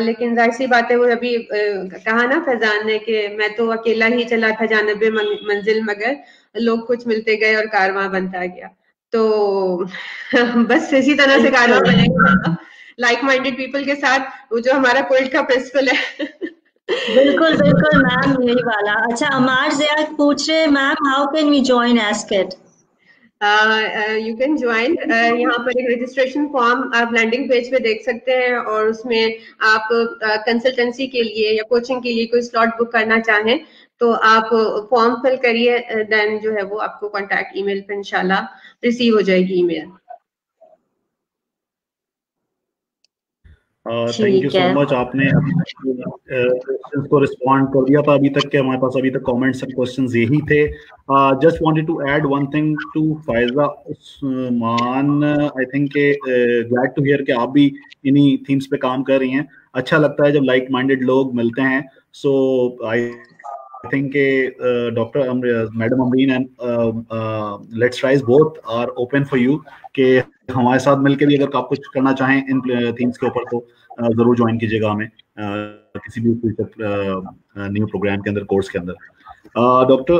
लेकिन जाहिर सी बात है, वो अभी कहा ना फैजान ने कि मैं तो अकेला ही चला था जानबे मंजिल, मगर लोग कुछ मिलते गए और कारवां बनता गया। तो बस इसी तरह से कारवां बनेगा लाइक माइंडेड पीपल के साथ, वो जो हमारा कोर्ट का प्रिंसिपल है। बिल्कुल बिल्कुल मैम, यही वाला। अच्छा अमार ज़िया पूछ रहे ma'am, how can we join एस्केट? यू कैन ज्वाइन, यहाँ पर एक रजिस्ट्रेशन फॉर्म आप लैंडिंग पेज पे देख सकते हैं, और उसमें आप कंसल्टेंसी के लिए या कोचिंग के लिए कोई स्लॉट बुक करना चाहें तो आप फॉर्म फिल करिए, देन जो है वो आपको कांटेक्ट ईमेल पे इंशाल्लाह रिसीव हो जाएगी email. Thank you so much, आपने क्वेश्चंस को रिस्पॉन्ड कर दिया था। अभी तक के हमारे पास अभी तक कमेंट्स एंड क्वेश्चंस यही थे। Just wanted to add one thing to Faiza Usman, I think glad to hear कि आप भी इन्हीं थीम्स पे काम कर रही हैं। अच्छा लगता है जब लाइक माइंडेड लोग मिलते हैं। So I think doctor madam Amreen and let's rise both are open for you कि हमारे साथ मिलकर भी अगर आप कुछ करना चाहें इन थीम्स के ऊपर तो जरूर ज्वाइन कीजिएगा हमें किसी भी न्यू प्रोग्राम के अंदर, कोर्स के अंदर। डॉक्टर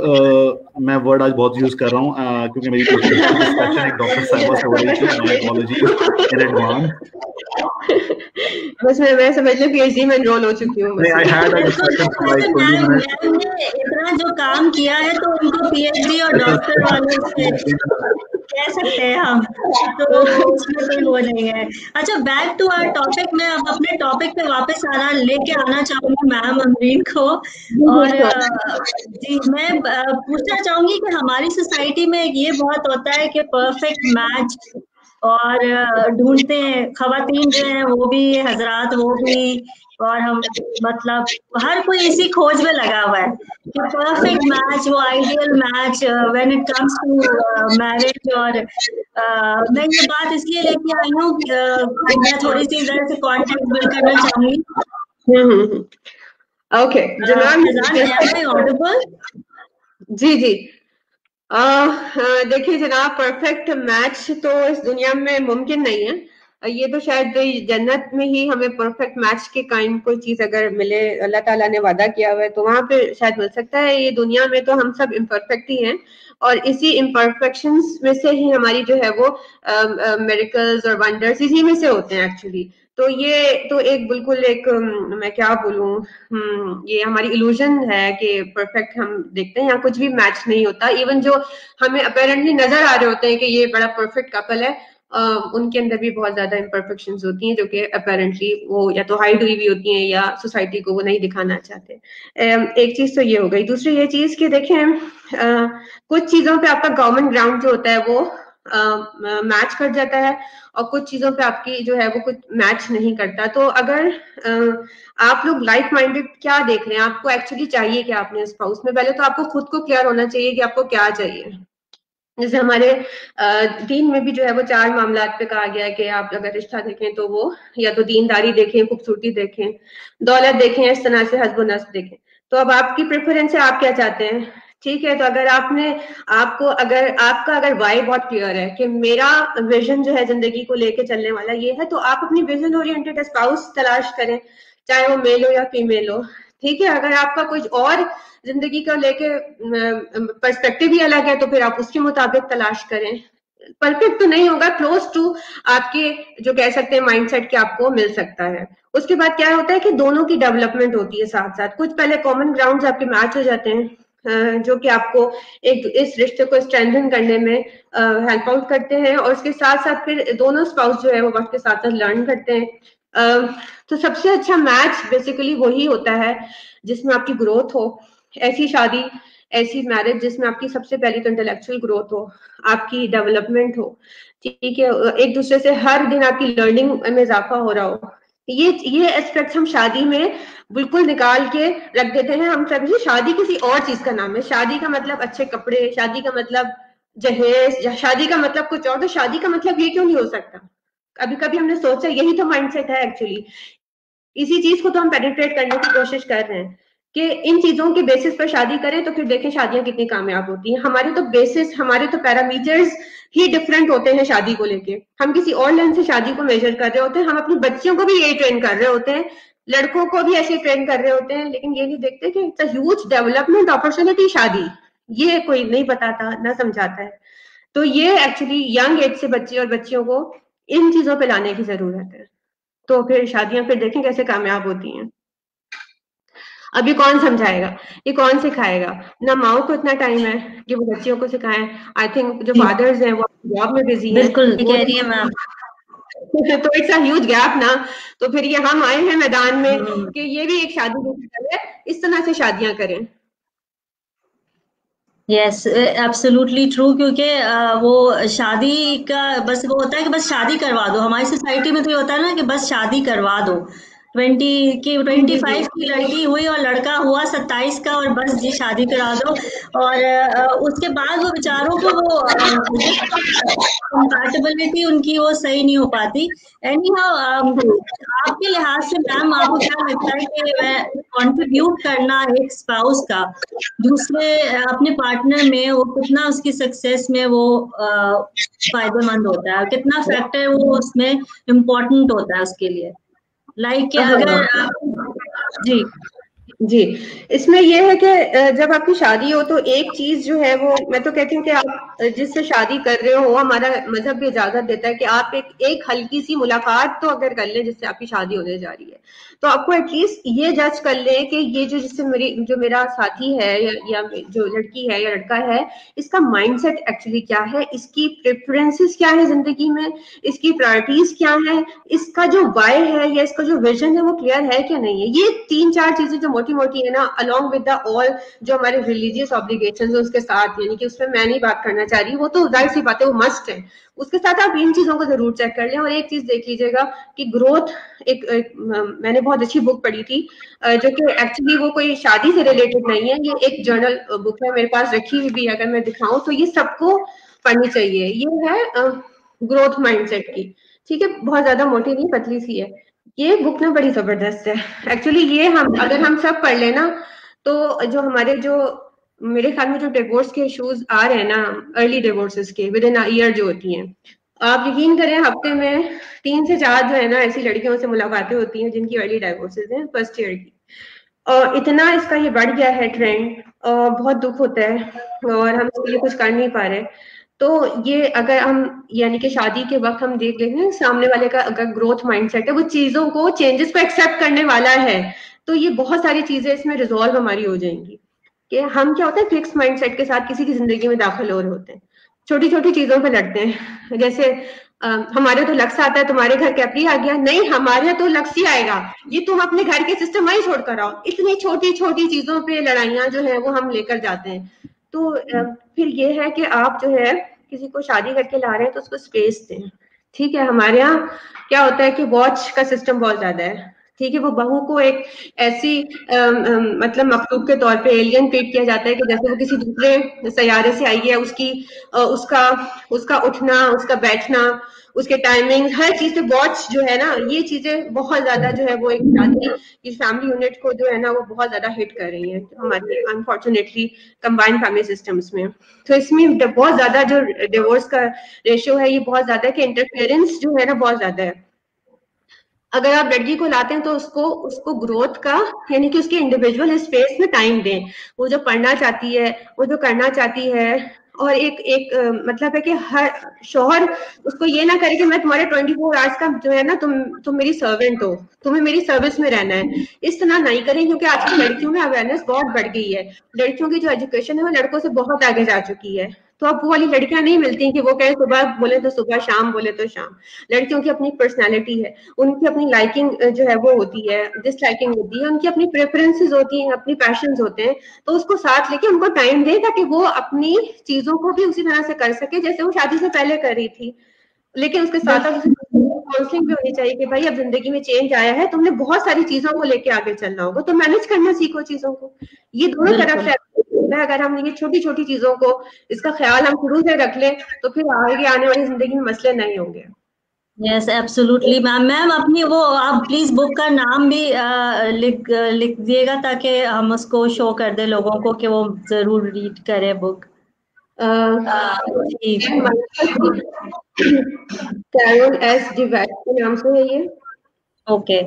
मैं वर्ड आज बहुत यूज कर रहा हूँ क्योंकि मेरी डिस्कशन एक डॉक्टर साहिबा से हो रही थी, माय अपॉलॉजीज इन एडवांस। बस मैं समझ लो PhD में एनरोल हो चुकी हूँ। इतना जो काम किया है तो उनको PhD और डॉक्टर वाले से कह सकते हैं हम, तो उसमें कोई वो नहीं है। अच्छा बैक टू आवर टॉपिक, मैं अब अपने टॉपिक पे वापस लेके आना चाहूंगी मैम अमरीन को, और जी मैं पूछना चाहूंगी कि हमारी सोसाइटी में ये बहुत होता है कि परफेक्ट मैच और ढूंढते हैं, खवातीन जो है वो भी, हजरात वो भी, और हम मतलब हर कोई इसी खोज में लगा हुआ है कि परफेक्ट मैच, वो ideal match when it comes to marriage. और मैं ये बात इसलिए लेके आई हूँ, मैं थोड़ी सी इधर से कॉन्टेक्ट बिल्ड करना चाहूंगी। ओके जनाब, ऑडिबल? जी जी, देखिए जनाब, परफेक्ट मैच तो इस दुनिया में मुमकिन नहीं है। ये तो शायद जन्नत में ही हमें परफेक्ट मैच के काइंड कोई चीज अगर मिले, अल्लाह ताला ने वादा किया हुआ है, तो वहां पे शायद मिल सकता है। ये दुनिया में तो हम सब इम्परफेक्ट ही हैं, और इसी इम्परफेक्शंस में से ही हमारी जो है वो मिरेकल्स और वंडर्स इसी में से होते हैं एक्चुअली। तो ये तो एक बिल्कुल एक मैं क्या बोलूं, ये हमारी इल्यूजन है कि परफेक्ट हम देखते हैं, यहाँ कुछ भी मैच नहीं होता। इवन जो हमें अपेरेंटली नजर आ रहे होते हैं कि ये बड़ा परफेक्ट कपल है, उनके अंदर भी बहुत ज्यादा इम्परफेक्शंस होती हैं, जो कि अपेरेंटली वो या तो हाइड हुई भी होती हैं या सोसाइटी को वो नहीं दिखाना चाहते। एक चीज तो ये हो गई। दूसरी ये चीज कि देखें, कुछ चीजों पे आपका गवर्नमेंट ग्राउंड जो होता है वो मैच कर जाता है, और कुछ चीजों पे आपकी जो है वो कुछ मैच नहीं करता। तो अगर आप लोग लाइक माइंडेड क्या देख रहे हैं, आपको एक्चुअली चाहिए क्या अपने स्पाउस में, पहले तो आपको खुद को क्लियर होना चाहिए कि आपको क्या चाहिए। जैसे हमारे दीन में भी जो है वो 4 मामलात पे कहा गया है कि आप अगर रिश्ता देखें तो वो या तो दीनदारी देखें, खूबसूरती देखें, दौलत देखें, इस तरह से हस्ब नस्ब देखें। तो अब आपकी प्रेफरेंस है, आप क्या चाहते हैं, ठीक है। तो अगर आपका अगर वाई बहुत क्लियर है कि मेरा विजन जो है जिंदगी को लेके चलने वाला ये है, तो आप अपनी विजन ओरिएंटेड स्पाउस तलाश करें, चाहे वो मेल हो या फीमेल हो, ठीक है। अगर आपका कुछ और जिंदगी को लेके पर्सपेक्टिव ही अलग है, तो फिर आप उसके मुताबिक तलाश करें। परफेक्ट तो नहीं होगा, क्लोज टू आपके जो कह सकते हैं माइंडसेट के आपको मिल सकता है। उसके बाद क्या होता है कि दोनों की डेवलपमेंट होती है साथ साथ। कुछ पहले कॉमन ग्राउंड्स आपके मैच हो जाते हैं, जो कि आपको एक इस रिश्ते को स्ट्रेंथन करने में हेल्प आउट करते हैं, और उसके साथ साथ फिर दोनों स्पाउस जो है वो वक्त के साथ साथ लर्न करते हैं। तो सबसे अच्छा मैच बेसिकली वही होता है जिसमें आपकी ग्रोथ हो। ऐसी शादी, ऐसी मैरिज जिसमें आपकी सबसे पहली तो इंटेलेक्चुअल ग्रोथ हो, आपकी डेवलपमेंट हो, ठीक है, एक दूसरे से हर दिन आपकी लर्निंग में इजाफा हो रहा हो। ये एस्पेक्ट हम शादी में बिल्कुल निकाल के रख देते हैं। हम समझे शादी किसी और चीज का नाम है, शादी का मतलब अच्छे कपड़े, शादी का मतलब जहेज, शादी का मतलब कुछ और। तो शादी का मतलब ये क्यों नहीं हो सकता? कभी कभी हमने सोचा, यही तो माइंडसेट है एक्चुअली। इसी चीज को तो हम पेनिट्रेट करने की कोशिश कर रहे हैं कि इन चीजों के बेसिस पर शादी करें, तो फिर देखें शादियां कितनी कामयाब होती हैं। हमारे तो बेसिस, हमारे तो पैरामीटर्स ही डिफरेंट होते हैं शादी को लेके। हम किसी और लेंस से शादी को मेजर कर रहे होते हैं, हम अपनी बच्चियों को भी यही ट्रेन कर रहे होते हैं, लड़कों को भी ऐसे ट्रेन कर रहे होते हैं, लेकिन ये नहीं देखते कि it's a huge development opportunity शादी। ये कोई नहीं बताता, ना समझाता है। तो ये एक्चुअली यंग एज से बच्चे और बच्चियों को इन चीजों पे लाने की जरूरत है। तो फिर शादियां फिर देखें कैसे कामयाब होती हैं। अभी कौन समझाएगा, ये कौन सिखाएगा? ना माओ को इतना टाइम है कि वो बच्चियों को सिखाएं। आई थिंक जो फादर्स हैं वो जॉब में बिजी हैं, बिल्कुल कह रही है मैम। तो इट्स अ ह्यूज गैप ना। तो फिर ये हम आए हैं मैदान में कि ये भी एक शादी है, इस तरह से शादियां करें। Yes, absolutely true. क्योंकि वो शादी का बस वो होता है कि बस शादी करवा दो। हमारी सोसाइटी में तो ये होता है ना कि बस शादी करवा दो। 25 की लड़की हुई और लड़का हुआ 27 का, और बस जी शादी करा दो। और उसके बाद वो बेचारों को वो कंपैटिबिलिटी उनकी वो सही नहीं हो पाती। एनी हाउ, आपके लिहाज से मैम आपको क्या लगता है कि कंट्रीब्यूट करना एक स्पाउस का दूसरे अपने पार्टनर में वो कितना उसकी सक्सेस में वो फायदेमंद होता है, कितना फैक्टर वो उसमें इम्पोर्टेंट होता है उसके लिए? लाइक अगर जी जी, इसमें ये है कि जब आपकी शादी हो तो एक चीज जो है वो, मैं तो कहती हूँ कि आप जिससे शादी कर रहे हो, हमारा मजहब भी इजाजत देता है कि आप एक हल्की सी मुलाकात तो अगर कर लें जिससे आपकी शादी होने जा रही है, तो आपको एटलीस्ट ये जज कर ले कि ये जो मेरा साथी है या जो लड़की है या लड़का है, इसका माइंडसेट एक्चुअली क्या है, इसकी प्रेफरेंसेस क्या है जिंदगी में, इसकी प्रायोरिटीज क्या है, इसका जो वाई है या इसका जो विजन है वो क्लियर है क्या नहीं है। ये 3-4 चीजें जो मोटी मोटी है ना, अलॉन्ग विद द ऑल जो हमारे रिलीजियस ऑब्लिगेशंस है उसके साथ, यानी कि उसमें मैं नहीं बात करना चाह रही, वो तो जाहिर सी बात है, वो मस्ट है। उसके साथ आप इन चीजों को जरूर चेक कर लें। और एक चीज देख लीजिएगा कि ग्रोथ मैंने बहुत अच्छी बुक पढ़ी थी जो कि एक्चुअली वो कोई शादी से रिलेटेड नहीं है, ये एक जर्नल बुक है, मेरे पास रखी हुई भी, अगर मैं दिखाऊं तो ये सबको पढ़नी चाहिए। ये है ग्रोथ माइंडसेट की, ठीक है, बहुत ज्यादा मोटी नहीं, पतली सी है। ये बुक ना बड़ी जबरदस्त है एक्चुअली। ये अगर हम सब पढ़ लेना तो जो मेरे ख्याल में जो डिवोर्स के इश्यूज आ रहे हैं ना, अर्ली डिवोर्सेस के विद इन अ ईयर जो होती हैं, आप यकीन करें हफ्ते में 3 से 4 जो है ना ऐसी लड़कियों से मुलाकातें होती हैं जिनकी अर्ली डाइवोर्सेज हैं फर्स्ट ईयर की। और इतना इसका ये बढ़ गया है ट्रेंड, बहुत दुख होता है और हम इसके लिए कुछ कर नहीं पा रहे। तो ये अगर हम यानी कि शादी के वक्त हम देख लेते हैं सामने वाले का अगर ग्रोथ माइंडसेट है, वो चीजों को चेंजेस को एक्सेप्ट करने वाला है, तो ये बहुत सारी चीजें इसमें रिजॉल्व हमारी हो जाएंगी। कि हम क्या होता है फिक्स माइंडसेट के साथ किसी की जिंदगी में दाखिल हो रहे होते हैं, छोटी छोटी चीजों पे लड़ते हैं। जैसे हमारे तो लक्ष्य आता है, तुम्हारे घर कैपरी आ गया, नहीं हमारे तो लक्ष्य ही आएगा, ये तुम अपने घर के सिस्टम वही छोड़कर आओ। इतनी छोटी छोटी चीजों पे लड़ाइयां जो है वो हम लेकर जाते हैं। तो फिर ये है कि आप जो है किसी को शादी करके ला रहे हैं तो उसको स्पेस दें। ठीक है, हमारे यहाँ क्या होता है कि वॉच का सिस्टम बहुत ज्यादा है। ठीक है, वो बहू को एक ऐसी मतलब मखलूक के तौर पे एलियन ट्रीट किया जाता है कि जैसे वो किसी दूसरे सैयारे से आई है। उसकी उसका उठना, उसका बैठना, उसके टाइमिंग, हर चीज से वॉच जो है ना, ये चीजें बहुत ज्यादा जो है वो एक शादी की फैमिली यूनिट को जो है ना वो बहुत ज्यादा हिट कर रही है हमारे अनफॉर्चुनेटली कंबाइंड फैमिली सिस्टम्स में। तो इसमें बहुत ज्यादा जो डिवोर्स का रेशियो है ये बहुत ज्यादा है कि इंटरफेरेंस जो है ना बहुत ज्यादा है। अगर आप लड़की को लाते हैं तो उसको ग्रोथ का यानी कि उसके इंडिविजुअल स्पेस में टाइम दें। वो जो पढ़ना चाहती है, वो जो करना चाहती है, और एक मतलब है कि हर शौहर उसको ये ना करे कि मैं तुम्हारे 24 आवर्स का जो है ना तुम मेरी सर्वेंट हो, तुम्हें मेरी सर्विस में रहना है। इस तरह नहीं करें, क्योंकि आज की लड़कियों में अवेयरनेस बहुत बढ़ गई है। लड़कियों की जो एजुकेशन है वो लड़कों से बहुत आगे जा चुकी है। तो अब वो वाली लड़कियां नहीं मिलती कि वो कहे सुबह बोले तो सुबह, शाम बोले तो शाम। लड़कियों की अपनी पर्सनैलिटी है, उनकी अपनी लाइकिंग जो है वो होती है, डिसलाइकिंग होती है, उनकी अपनी प्रेफरेंसेस होती हैं, अपनी पैशंस होते हैं। तो उसको साथ लेके उनको टाइम दे ताकि वो अपनी चीजों को भी उसी तरह से कर सके जैसे वो शादी से पहले कर रही थी। लेकिन उसके साथ साथ काउंसलिंग भी होनी चाहिए कि भाई अब जिंदगी में चेंज आया है, तुमने बहुत सारी चीजों को लेके आगे चलना होगा, तो मैनेज करना सीखो चीजों को। ये दोनों तरफ से अगर हम ये छोटी छोटी चीजों को इसका ख्याल हम शुरू से रख लें तो फिर आगे आने वाली जिंदगी में मसले नहीं होंगे। Yes absolutely ma'am. मैम अपनी वो आप प्लीज बुक का नाम भी लिख दिएगा ताकि हम उसको शो कर दे लोगों को कि वो जरूर रीड करे बुक। कैरोल एस डिवैट के नाम से है ये। ओके,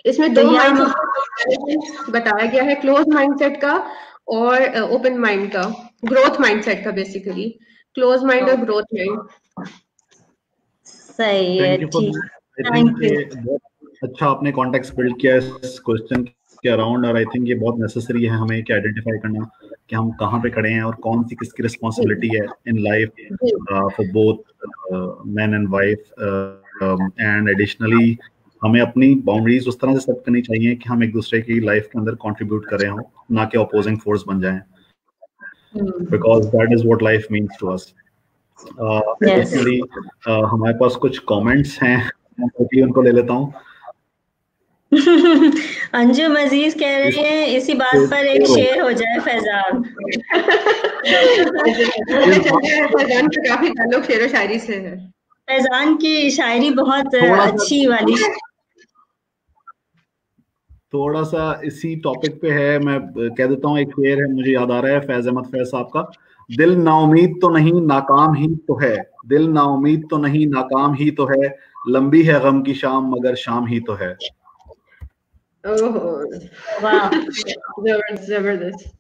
इसमें तो दो माइंडसेट बताया गया है, क्लोज माइंडसेट का और ओपन माइंड का, ग्रोथ माइंडसेट का, बेसिकली क्लोज माइंड और ग्रोथ माइंड। सही है, ठीक, थैंक यू। बहुत अच्छा आपने कॉन्टेक्स्ट बिल्ड किया इस क्वेश्चन के अराउंड, और आई थिंक ये बहुत नेसेसरी है हमें कि आइडेंटिफाई करना कि हम कहाँ पे खड़े हैं और कौन सी किसकी रिस्पॉन्सिबिलिटी है in life for both man and wife. And additionally हमें अपनी बाउंड्रीज उस तरह से सेट करनी चाहिए कि हम एक दूसरे की लाइफ के अंदर कंट्रीब्यूट कर रहे हो, ना कि अपोजिंग फोर्स बन जाएं, because that is what life means to us. Additionally हमारे पास कुछ कमेंट्स हैं, उनको ले लेता हूँ। अंजुम अजीज कह रहे हैं इसी बात पर एक शेर हो जाए फैजान। फैजान का काफी ताल्लुक शेर व शायरी से है। फैजान की शायरी बहुत अच्छी वाली। थोड़ा सा इसी टॉपिक पे है, मैं कह देता हूँ। एक शेर है, मुझे याद आ रहा है फैज अहमद फैज साहब का, दिल नाउमीद तो नहीं नाकाम ही तो है, दिल नाउमीद तो नहीं नाकाम ही तो है, लंबी है गम की शाम मगर शाम ही तो है। वाह, जबरदस्त।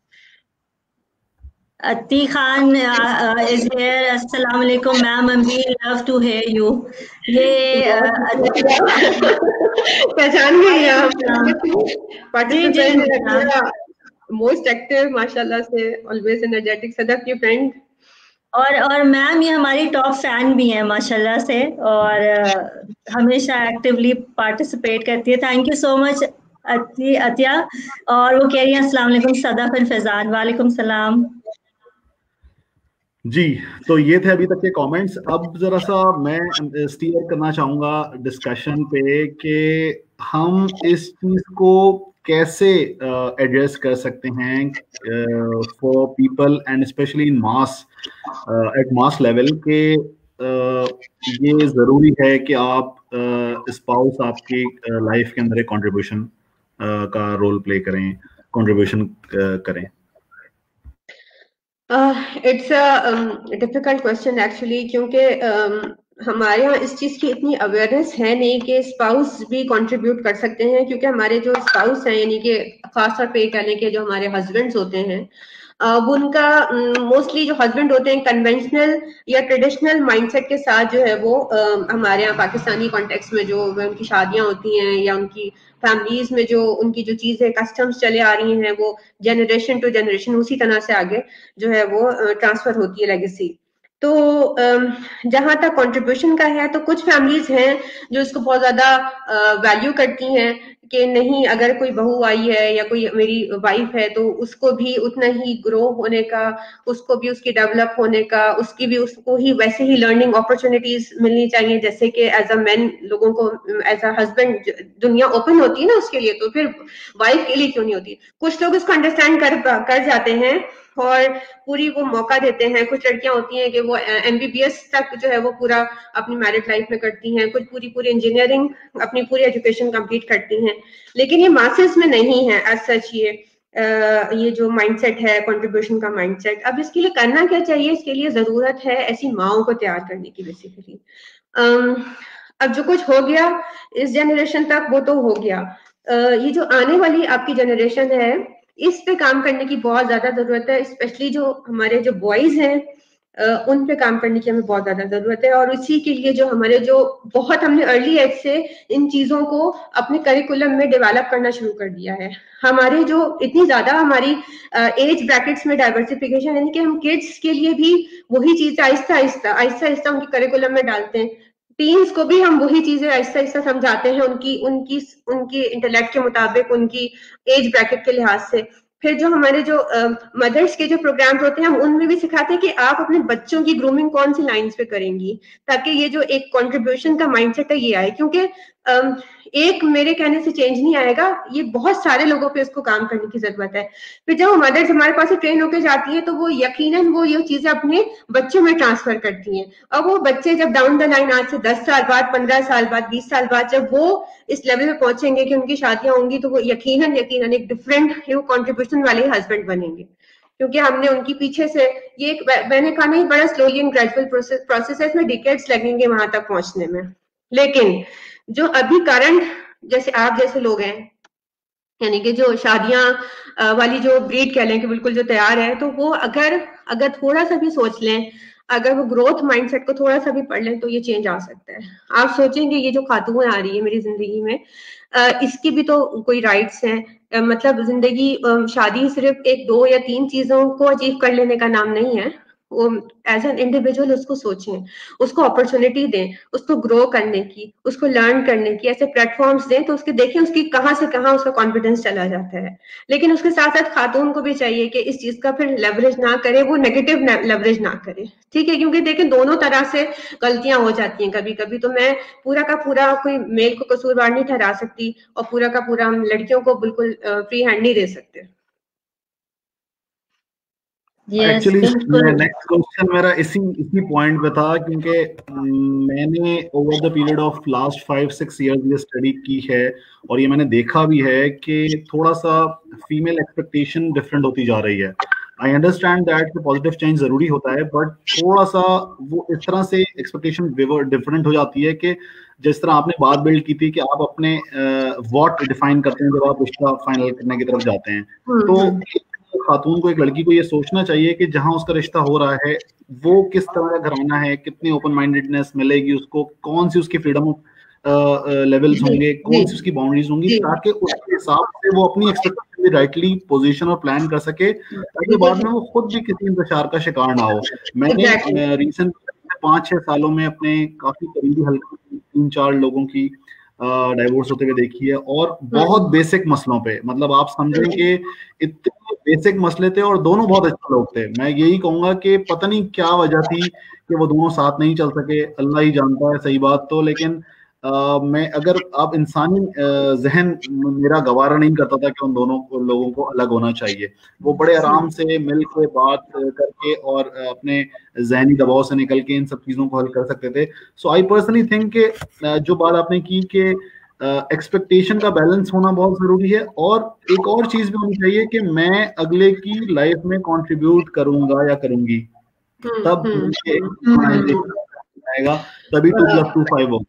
अती खान इज हियर, अस्सलाम वालेकुम ma'am, I we love to hear you. ये पहचान गई मोस्ट एक्टिव माशाल्लाह से, ऑलवेज एनर्जेटिक, सदफ की फ्रेंड। और मैम ये हमारी टॉप फैन भी है माशाल्लाह से, और हमेशा एक्टिवली पार्टिसिपेट करती है। Thank you so much Atiya. और वो कह रही है अस्सलाम वालेकुम सदफ एंड फैजान। वालेकुम सलाम जी। तो ये थे अभी तक के कमेंट्स। अब जरा सा मैं स्टीयर करना चाहूंगा डिस्कशन पे कि हम इस चीज को कैसे एड्रेस कर सकते हैं for people and specially in mass, at mass level के ये जरूरी है कि आप स्पाउस आपकी लाइफ के अंदर एक कंट्रीब्यूशन का रोल प्ले करें, कंट्रीब्यूशन करें। It's a difficult question actually, क्योंकि हमारे यहाँ इस चीज की इतनी अवेयरनेस है नहीं कि स्पाउस भी कंट्रीब्यूट कर सकते हैं, क्योंकि हमारे जो स्पाउस हैं, यानी कि खासतौर पे कहने के जो हमारे हस्बैंड्स होते हैं, वो उनका मोस्टली जो हस्बैंड होते हैं कन्वेंशनल या ट्रेडिशनल माइंडसेट के साथ जो है वो हमारे यहाँ पाकिस्तानी कॉन्टेक्स्ट में जो उनकी शादियां होती हैं या उनकी फैमिलीज में जो उनकी जो चीजें कस्टम्स चले आ रही हैं, वो जनरेशन टू जनरेशन उसी तरह से आगे जो है वो ट्रांसफर होती है लेगेसी। तो जहां तक कंट्रीब्यूशन का है, तो कुछ फैमिलीज हैं जो इसको बहुत ज्यादा वैल्यू करती हैं कि नहीं, अगर कोई बहू आई है या कोई मेरी वाइफ है तो उसको भी उतना ही ग्रो होने का, उसको भी उसकी डेवलप होने का, उसकी भी उसको ही वैसे ही लर्निंग अपॉर्चुनिटीज मिलनी चाहिए जैसे कि एज अ मैन लोगों को, एज अ हस्बैंड दुनिया ओपन होती है ना उसके लिए, तो फिर वाइफ के लिए क्यों नहीं होती। कुछ लोग इसको अंडरस्टैंड कर जाते हैं और पूरी वो मौका देते हैं। कुछ लड़कियां होती हैं कि वो MBBS तक जो है वो पूरा अपनी मैरिड लाइफ में करती हैं, कुछ पूरी इंजीनियरिंग अपनी पूरी एजुकेशन कंप्लीट करती हैं, लेकिन ये मासेस में नहीं है एज सच। ये जो माइंडसेट है कंट्रीब्यूशन का माइंडसेट, अब इसके लिए करना क्या चाहिए, इसके लिए जरूरत है ऐसी माओं को तैयार करने की बेसिकली। अब जो कुछ हो गया इस जनरेशन तक वो तो हो गया, ये जो आने वाली आपकी जनरेशन है इस पे काम करने की बहुत ज्यादा जरूरत है, स्पेशली जो हमारे जो बॉयज हैं उन पे काम करने की हमें बहुत ज्यादा जरूरत है। और इसी के लिए जो हमारे जो बहुत हमने अर्ली एज से इन चीजों को अपने करिकुलम में डेवलप करना शुरू कर दिया है। हमारे जो इतनी ज्यादा हमारी एज ब्रैकेट्स में डाइवर्सिफिकेशन, यानी कि हम किड्स के लिए भी वही चीज आहिस्ता आहिस्ता उनके करिकुलम में डालते हैं। टीन्स को भी हम वही चीजें आहिस्ता आहिस्ता समझाते हैं उनकी उनकी उनकी इंटेलेक्ट के मुताबिक, उनकी एज ब्रैकेट के लिहाज से। फिर जो हमारे जो मदर्स के जो प्रोग्राम्स होते हैं हम उनमें भी सिखाते हैं कि आप अपने बच्चों की ग्रूमिंग कौन सी लाइंस पे करेंगी, ताकि ये जो एक कंट्रीब्यूशन का माइंडसेट है ये आए। क्योंकि एक मेरे कहने से चेंज नहीं आएगा, ये बहुत सारे लोगों पे इसको काम करने की जरूरत है। फिर जब मदर्स हमारे पास से ट्रेन होकर जाती है तो वो यकीनन वो ये चीजें अपने बच्चों में ट्रांसफर करती हैं। और वो बच्चे जब डाउन द लाइन आज से 10 साल बाद, 15 साल बाद, 20 साल बाद जब वो इस लेवल पे पहुंचेंगे कि उनकी शादियां होंगी, तो वो यकीनन एक डिफरेंट कंट्रीब्यूशन वाले हस्बैंड बनेंगे, क्योंकि हमने उनकी पीछे से ये मैंने कहा नहीं, बड़ा स्लोली एंड ग्रेजुअल प्रोसेस है, इसमें डिकेड्स लगेंगे वहां तक पहुंचने में। लेकिन जो अभी करंट जैसे आप जैसे लोग हैं, यानी कि जो शादियां वाली जो ब्रीड कह लें कि बिल्कुल जो तैयार है, तो वो अगर थोड़ा सा भी सोच लें, अगर वो ग्रोथ माइंडसेट को थोड़ा सा भी पढ़ लें, तो ये चेंज आ सकता है। आप सोचेंगे ये जो खातून आ रही है मेरी जिंदगी में, इसकी भी तो कोई राइट्स हैं। मतलब जिंदगी शादी सिर्फ 1, 2 या 3 चीजों को अचीव कर लेने का नाम नहीं है। वो एज एन इंडिविजुअल उसको सोचें, उसको अपॉर्चुनिटी दें, उसको ग्रो करने की, उसको लर्न करने की, ऐसे प्लेटफॉर्म्स दें तो उसके देखें उसकी कहाँ से कहाँ उसका कॉन्फिडेंस चला जाता है। लेकिन उसके साथ साथ खातून को भी चाहिए कि इस चीज का फिर लेवरेज ना करे, वो नेगेटिव लेवरेज ना करे, ठीक है। क्योंकि देखें दोनों तरह से गलतियां हो जाती हैं कभी कभी, तो मैं पूरा का पूरा कोई मेल को कसूरवार नहीं ठहरा सकती और पूरा का पूरा हम लड़कियों को बिल्कुल फ्री हैंड नहीं दे सकते। एक्चुअली नेक्स्ट क्वेश्चन मेरा इसी पॉइंट पे था, क्योंकि मैंने over the period of last 5-6 years ये स्टडी की है और ये मैंने देखा भी है कि थोड़ा सा फीमेल एक्सपेक्टेशन डिफरेंट होती जा रही है। I understand that positive change जरूरी होता है, बट थोड़ा सा वो इस तरह से एक्सपेक्टेशन डिफरेंट हो जाती है कि जिस तरह आपने बात बिल्ड की थी कि आप अपने व्हाट डिफाइन करते हैं जब आप रिश्ता फाइनल करने की तरफ जाते हैं, तो खातून को, एक लड़की को ये सोचना चाहिए कि जहां उसका रिश्ता हो रहा है वो किस तरह का घराना है, कितनी ओपन माइंडेडनेस मिलेगी उसको, कौन सी उसकी फ्रीडम लेवल्स होंगे, कौन सी उसकी बाउंड्रीज होंगी, ताकि उसके हिसाब से वो अपनी एक्सपेक्टेशन भी राइटली पोजीशन और प्लान कर सके, ताकि बाद में वो खुद भी किसी इंतजार का शिकार ना हो। मैंने रिसेंट 5-6 सालों में अपने काफी करीबी हल्के 3-4 लोगों की डाइवोर्स होते हुए देखी है, और बहुत बेसिक मसलों पे, मतलब आप समझें कि इतने बेसिक मसले थे और दोनों बहुत अच्छे लोग थे। मैं यही कहूंगा कि पता नहीं क्या वजह थी कि वो दोनों साथ नहीं चल सके, अल्लाह ही जानता है सही बात तो। लेकिन मैं अगर आप इंसानी जहन मेरा गवारा नहीं करता था कि उन दोनों लोगों को अलग होना चाहिए। वो बड़े आराम से मिल के बात करके और अपने जहनी दबाव से निकल के इन सब चीजों को हल कर सकते थे। सो आई पर्सनली थिंक कि जो बात आपने की कि एक्सपेक्टेशन का बैलेंस होना बहुत जरूरी है, और एक और चीज भी होनी चाहिए कि मैं अगले की लाइफ में कंट्रीब्यूट करूंगा या करूंगी, तब आएगा, तभी 2+2 5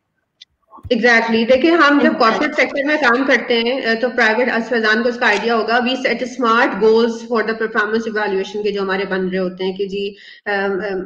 एग्जैक्टली देखिए, हम जब कॉर्पोरेट सेक्टर में काम करते हैं तो प्राइवेट, फैजान को उसका आइडिया होगा, we set smart goals for the performance evaluation के जो हमारे बन रहे होते हैं कि जी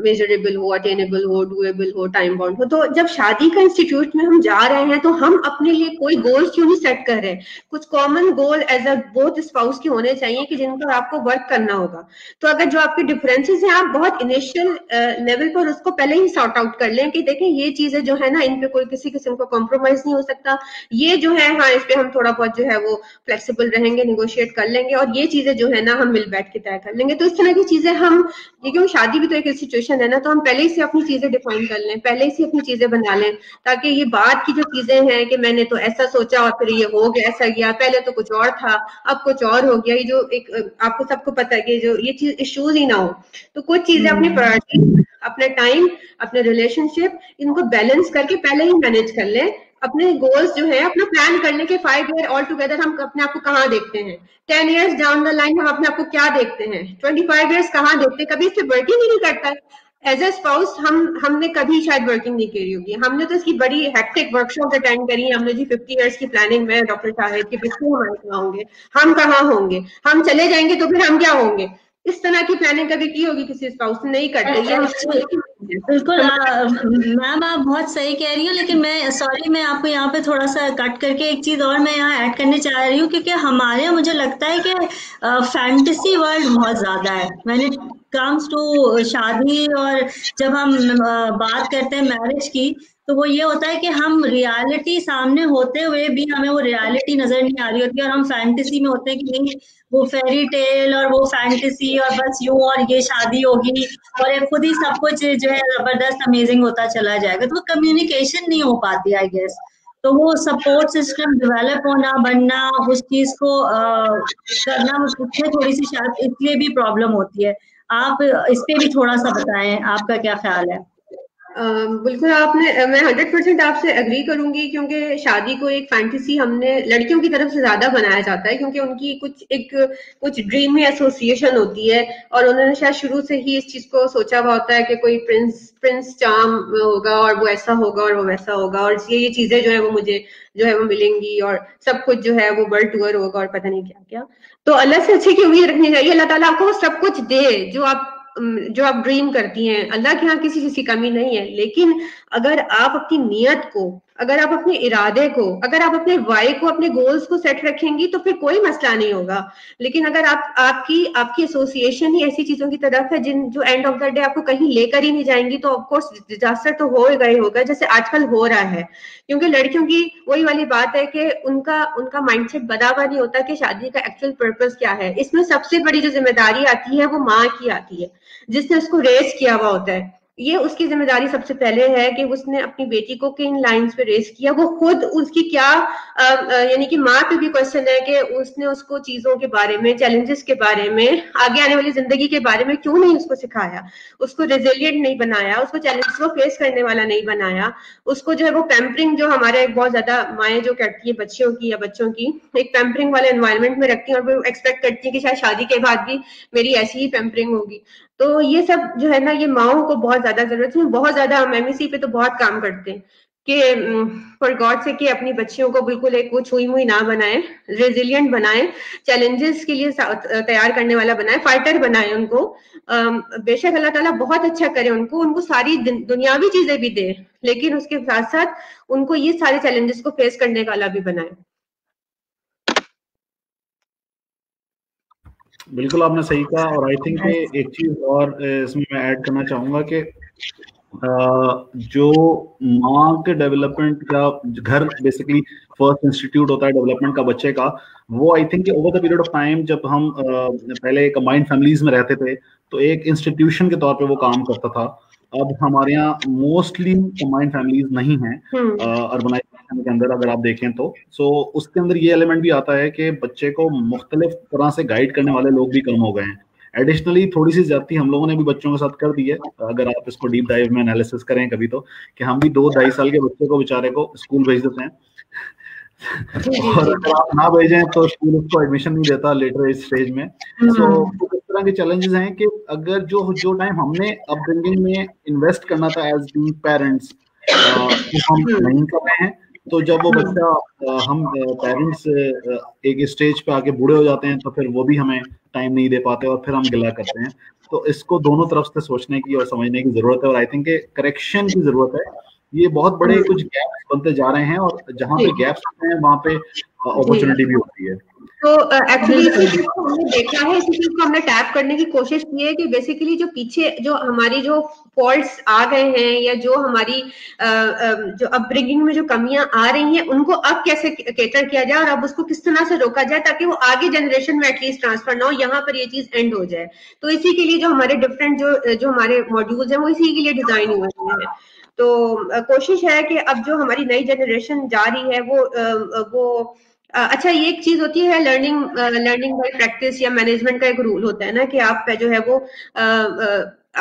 मेजरेबल हो, अटेनेबल हो, डूएबल हो, टाइम बाउंड हो। तो जब शादी का इंस्टीट्यूट में हम जा रहे हैं तो हम अपने लिए कोई गोल्स क्यों नहीं सेट कर रहे? कुछ common goal as a both spouse के होने चाहिए कि जिन पर आपको वर्क करना होगा। तो अगर जो आपके डिफरेंसेस हैं आप बहुत इनिशियल लेवल पर उसको पहले ही सॉर्ट आउट कर लें कि देखें ये चीजें जो है ना, इन पे कोई किसी किस्म का कॉम्प्रोमाइज नहीं हो सकता, ये जो है हाँ इस पे हम थोड़ा बहुत जो है वो फ्लेक्सिबल रहेंगे, निगोशिएट कर लेंगे, और ये चीजें जो है ना हम मिल बैठ के तय कर लेंगे। तो इस तरह की चीजें हम, क्योंकि शादी भी तो एक सिचुएशन है ना, तो हम पहले ही से अपनी चीजें डिफाइन कर लें, पहले ही से अपनी चीजें बना लें, ताकि ये बात की जो चीजें हैं कि मैंने तो ऐसा सोचा और फिर ये हो गया, ऐसा गया, पहले तो कुछ और था अब कुछ और हो गया, ये जो एक आपको सबको पता है कि जो ये चीज इश्यूज ही ना हो। तो कुछ चीजें अपनी प्रायोरिटी, अपने टाइम, अपने रिलेशनशिप, इनको बैलेंस करके पहले ही मैनेज कर लें। अपने गोल्स जो है अपना प्लान करने के 5 ईयर ऑल टुगेदर हम अपने आप को कहाँ देखते हैं, 10 इयर्स डाउन द लाइन हम अपने आप को क्या देखते हैं, 25 इयर्स कहाँ देखते हैं। कभी इससे वर्किंग ही नहीं करता है। एज ए स्पाउस हमने कभी शायद वर्किंग नहीं करी होगी, हमने तो इसकी बड़ी हेक्टिक वर्कशॉप अटेंड करी है, हमने जी 50 इयर्स की प्लानिंग में डॉक्टर शाहिद के पिछले हमारे कहाँ होंगे, हम कहाँ होंगे, हम चले जाएंगे तो फिर हम क्या होंगे, इस तरह की प्लानिंग कभी की होगी किसी स्पाउस ने? नहीं करते। बिल्कुल मैम, आप बहुत सही कह रही हो, लेकिन मैं सॉरी, मैं आपको यहाँ पे थोड़ा सा कट करके एक चीज और मैं यहाँ ऐड करने चाह रही हूँ, क्योंकि हमारे यहाँ मुझे लगता है कि फैंटेसी वर्ल्ड बहुत ज्यादा है व्हेन इट कम्स टू शादी, और जब हम बात करते हैं मैरिज की, तो वो ये होता है कि हम रियलिटी सामने होते हुए भी हमें वो रियलिटी नजर नहीं आ रही होती, और हम फैंटेसी में होते हैं कि नहीं वो फेरी टेल और वो फैंटेसी और बस यूं और ये शादी होगी और ये खुद ही सब कुछ जो है जबरदस्त अमेजिंग होता चला जाएगा। तो कम्युनिकेशन नहीं हो पाती आई गेस, तो वो सपोर्ट सिस्टम डेवलप होना, बनना, उस चीज को करना, उसमें थोड़ी सी शायद इसलिए भी प्रॉब्लम होती है। आप इस पे भी थोड़ा सा बताएं, आपका क्या ख्याल है? बिल्कुल मैं 100% आपसे एग्री करूंगी, क्योंकि शादी को एक फैंटेसी हमने लड़कियों की तरफ से ज्यादा बनाया जाता है, क्योंकि उनकी कुछ ड्रीम में एसोसिएशन होती है, और उन्होंने शायद शुरू से ही इस चीज को सोचा हुआ होता है कि कोई प्रिंस चार्म होगा और वो ऐसा होगा और वो वैसा होगा, और ये चीजें जो है वो मुझे जो है वो मिलेंगी, और सब कुछ जो है वो वर्ल्ड टूर होगा और पता नहीं क्या क्या। तो अल्लाह से अच्छे की उम्मीद रखनी चाहिए, अल्लाह ताला आपको सब कुछ दे जो आप ड्रीम करती हैं। अल्लाह के यहाँ किसी चीज की कमी नहीं है, लेकिन अगर आप अपनी नियत को, अगर आप अपने इरादे को, अगर आप अपने वाई को, अपने गोल्स को सेट रखेंगी तो फिर कोई मसला नहीं होगा। लेकिन अगर आपकी एसोसिएशन ही ऐसी चीजों की तरफ है जो एंड ऑफ द डे आपको कहीं लेकर ही नहीं जाएंगी, तो ऑफकोर्स डिजास्टर तो होगा ही होगा, जैसे आजकल हो रहा है। क्योंकि लड़कियों की वही वाली बात है कि उनका माइंडसेट बना हुआ नहीं होता कि शादी का एक्चुअल पर्पस क्या है। इसमें सबसे बड़ी जो जिम्मेदारी आती है वो माँ की आती है, जिसने उसको रेस किया हुआ होता है। ये उसकी जिम्मेदारी सबसे पहले है कि उसने अपनी बेटी को किन लाइंस पे रेस किया, वो खुद उसकी क्या यानी कि माँ पे भी क्वेश्चन है कि उसने उसको चीजों के बारे में, चैलेंजेस के बारे में, आगे आने वाली जिंदगी के बारे में क्यों नहीं उसको सिखाया, उसको रेजिलिएंट नहीं बनाया, उसको चैलेंजेस को फेस करने वाला नहीं बनाया, उसको जो है वो पैम्परिंग, जो हमारे एक बहुत ज्यादा माएँ जो करती है बच्चियों की या बच्चों की, एक पैम्परिंग वाले एनवायरमेंट में रखती है, और वो एक्सपेक्ट करती है कि शायद शादी के बाद भी मेरी ऐसी ही पैम्परिंग होगी। तो ये सब जो है ना, ये माओं को बहुत ज्यादा जरूरत है, बहुत ज्यादा हम एमईसी पे तो बहुत काम करते हैं कि फॉर गॉड से कि अपनी बच्चियों को बिल्कुल एक वो छुई मुई ना बनाए, रेजिलिएंट बनाए, चैलेंजेस के लिए तैयार करने वाला बनाए, फाइटर बनाए उनको। बेशक अल्लाह ताला बहुत अच्छा करे उनको सारी दुनियावी चीजें भी दे, लेकिन उसके साथ साथ उनको ये सारे चैलेंजेस को फेस करने वाला भी बनाए। बिल्कुल आपने सही कहा, और आई थिंक एक चीज और इसमें मैं ऐड करना चाहूंगा कि जो माँ के डेवलपमेंट का, घर बेसिकली फर्स्ट इंस्टीट्यूट होता है डेवलपमेंट का बच्चे का, वो I think over the period of time, जब हम पहले कंबाइंड फैमिलीज में रहते थे तो एक इंस्टीट्यूशन के तौर पे वो काम करता था। अब हमारे यहाँ मोस्टली कंबाइंड फैमिलीज नहीं हैं अर्बनाइजेशन के अंदर, अगर आप देखें तो। सो उसके अंदर ये एलिमेंट भी आता है कि बच्चे को मुख्तलिफ तरह से गाइड करने वाले लोग भी कम हो गए हैं। एडिशनली थोड़ी सी ज्यादती हम लोगों ने भी बच्चों के साथ कर दी है, अगर आप इसको डीप डाइव में एनालिसिस करें कभी, तो कि हम भी 2-2.5 साल के बच्चे को बेचारे को स्कूल भेज देते हैं और अगर आप ना भेजें तो स्कूल उसको एडमिशन नहीं देता लेटर इस स्टेज में। सो इस तरह के चैलेंजेस हैं कि अगर जो टाइम हमने अपब्रिंगिंग में इन्वेस्ट करना था एज बीइंग पेरेंट्स, हम नहीं कर रहे हैं, तो जब वो बच्चा हम पेरेंट्स एक स्टेज पे आके बूढ़े हो जाते हैं तो फिर वो भी हमें टाइम नहीं दे पाते और फिर हम गिला करते हैं। तो इसको दोनों तरफ से सोचने की और समझने की जरूरत है, और आई थिंक करेक्शन की जरूरत है। ये बहुत बड़े कुछ गैप्स बनते जा रहे हैं, और जहाँ पे गैप्स होते हैं वहाँ पे अपॉर्चुनिटी भी होती है। तो एक्चुअली इसी चीज को हमने देखा है, इसी चीज को हमने टैप करने की कोशिश की है कि बेसिकली जो पीछे जो हमारी जो फॉल्ट्स आ गए हैं या जो हमारी जो अपब्रिंगिंग में जो कमियां आ रही हैं उनको अब कैसे केटर किया जाए और अब उसको किस तरह से रोका जाए ताकि वो आगे जनरेशन में एटलीस्ट ट्रांसफर ना हो, यहाँ पर ये चीज एंड हो जाए। तो इसी के लिए जो हमारे डिफरेंट जो हमारे मॉड्यूल्स हैं वो इसी के लिए डिजाइन हुए हैं। तो कोशिश है कि अब जो हमारी नई जनरेशन जा रही है वो अच्छा, ये एक चीज होती है लर्निंग बाय प्रैक्टिस या मैनेजमेंट का एक रूल होता है ना कि आप जो है वो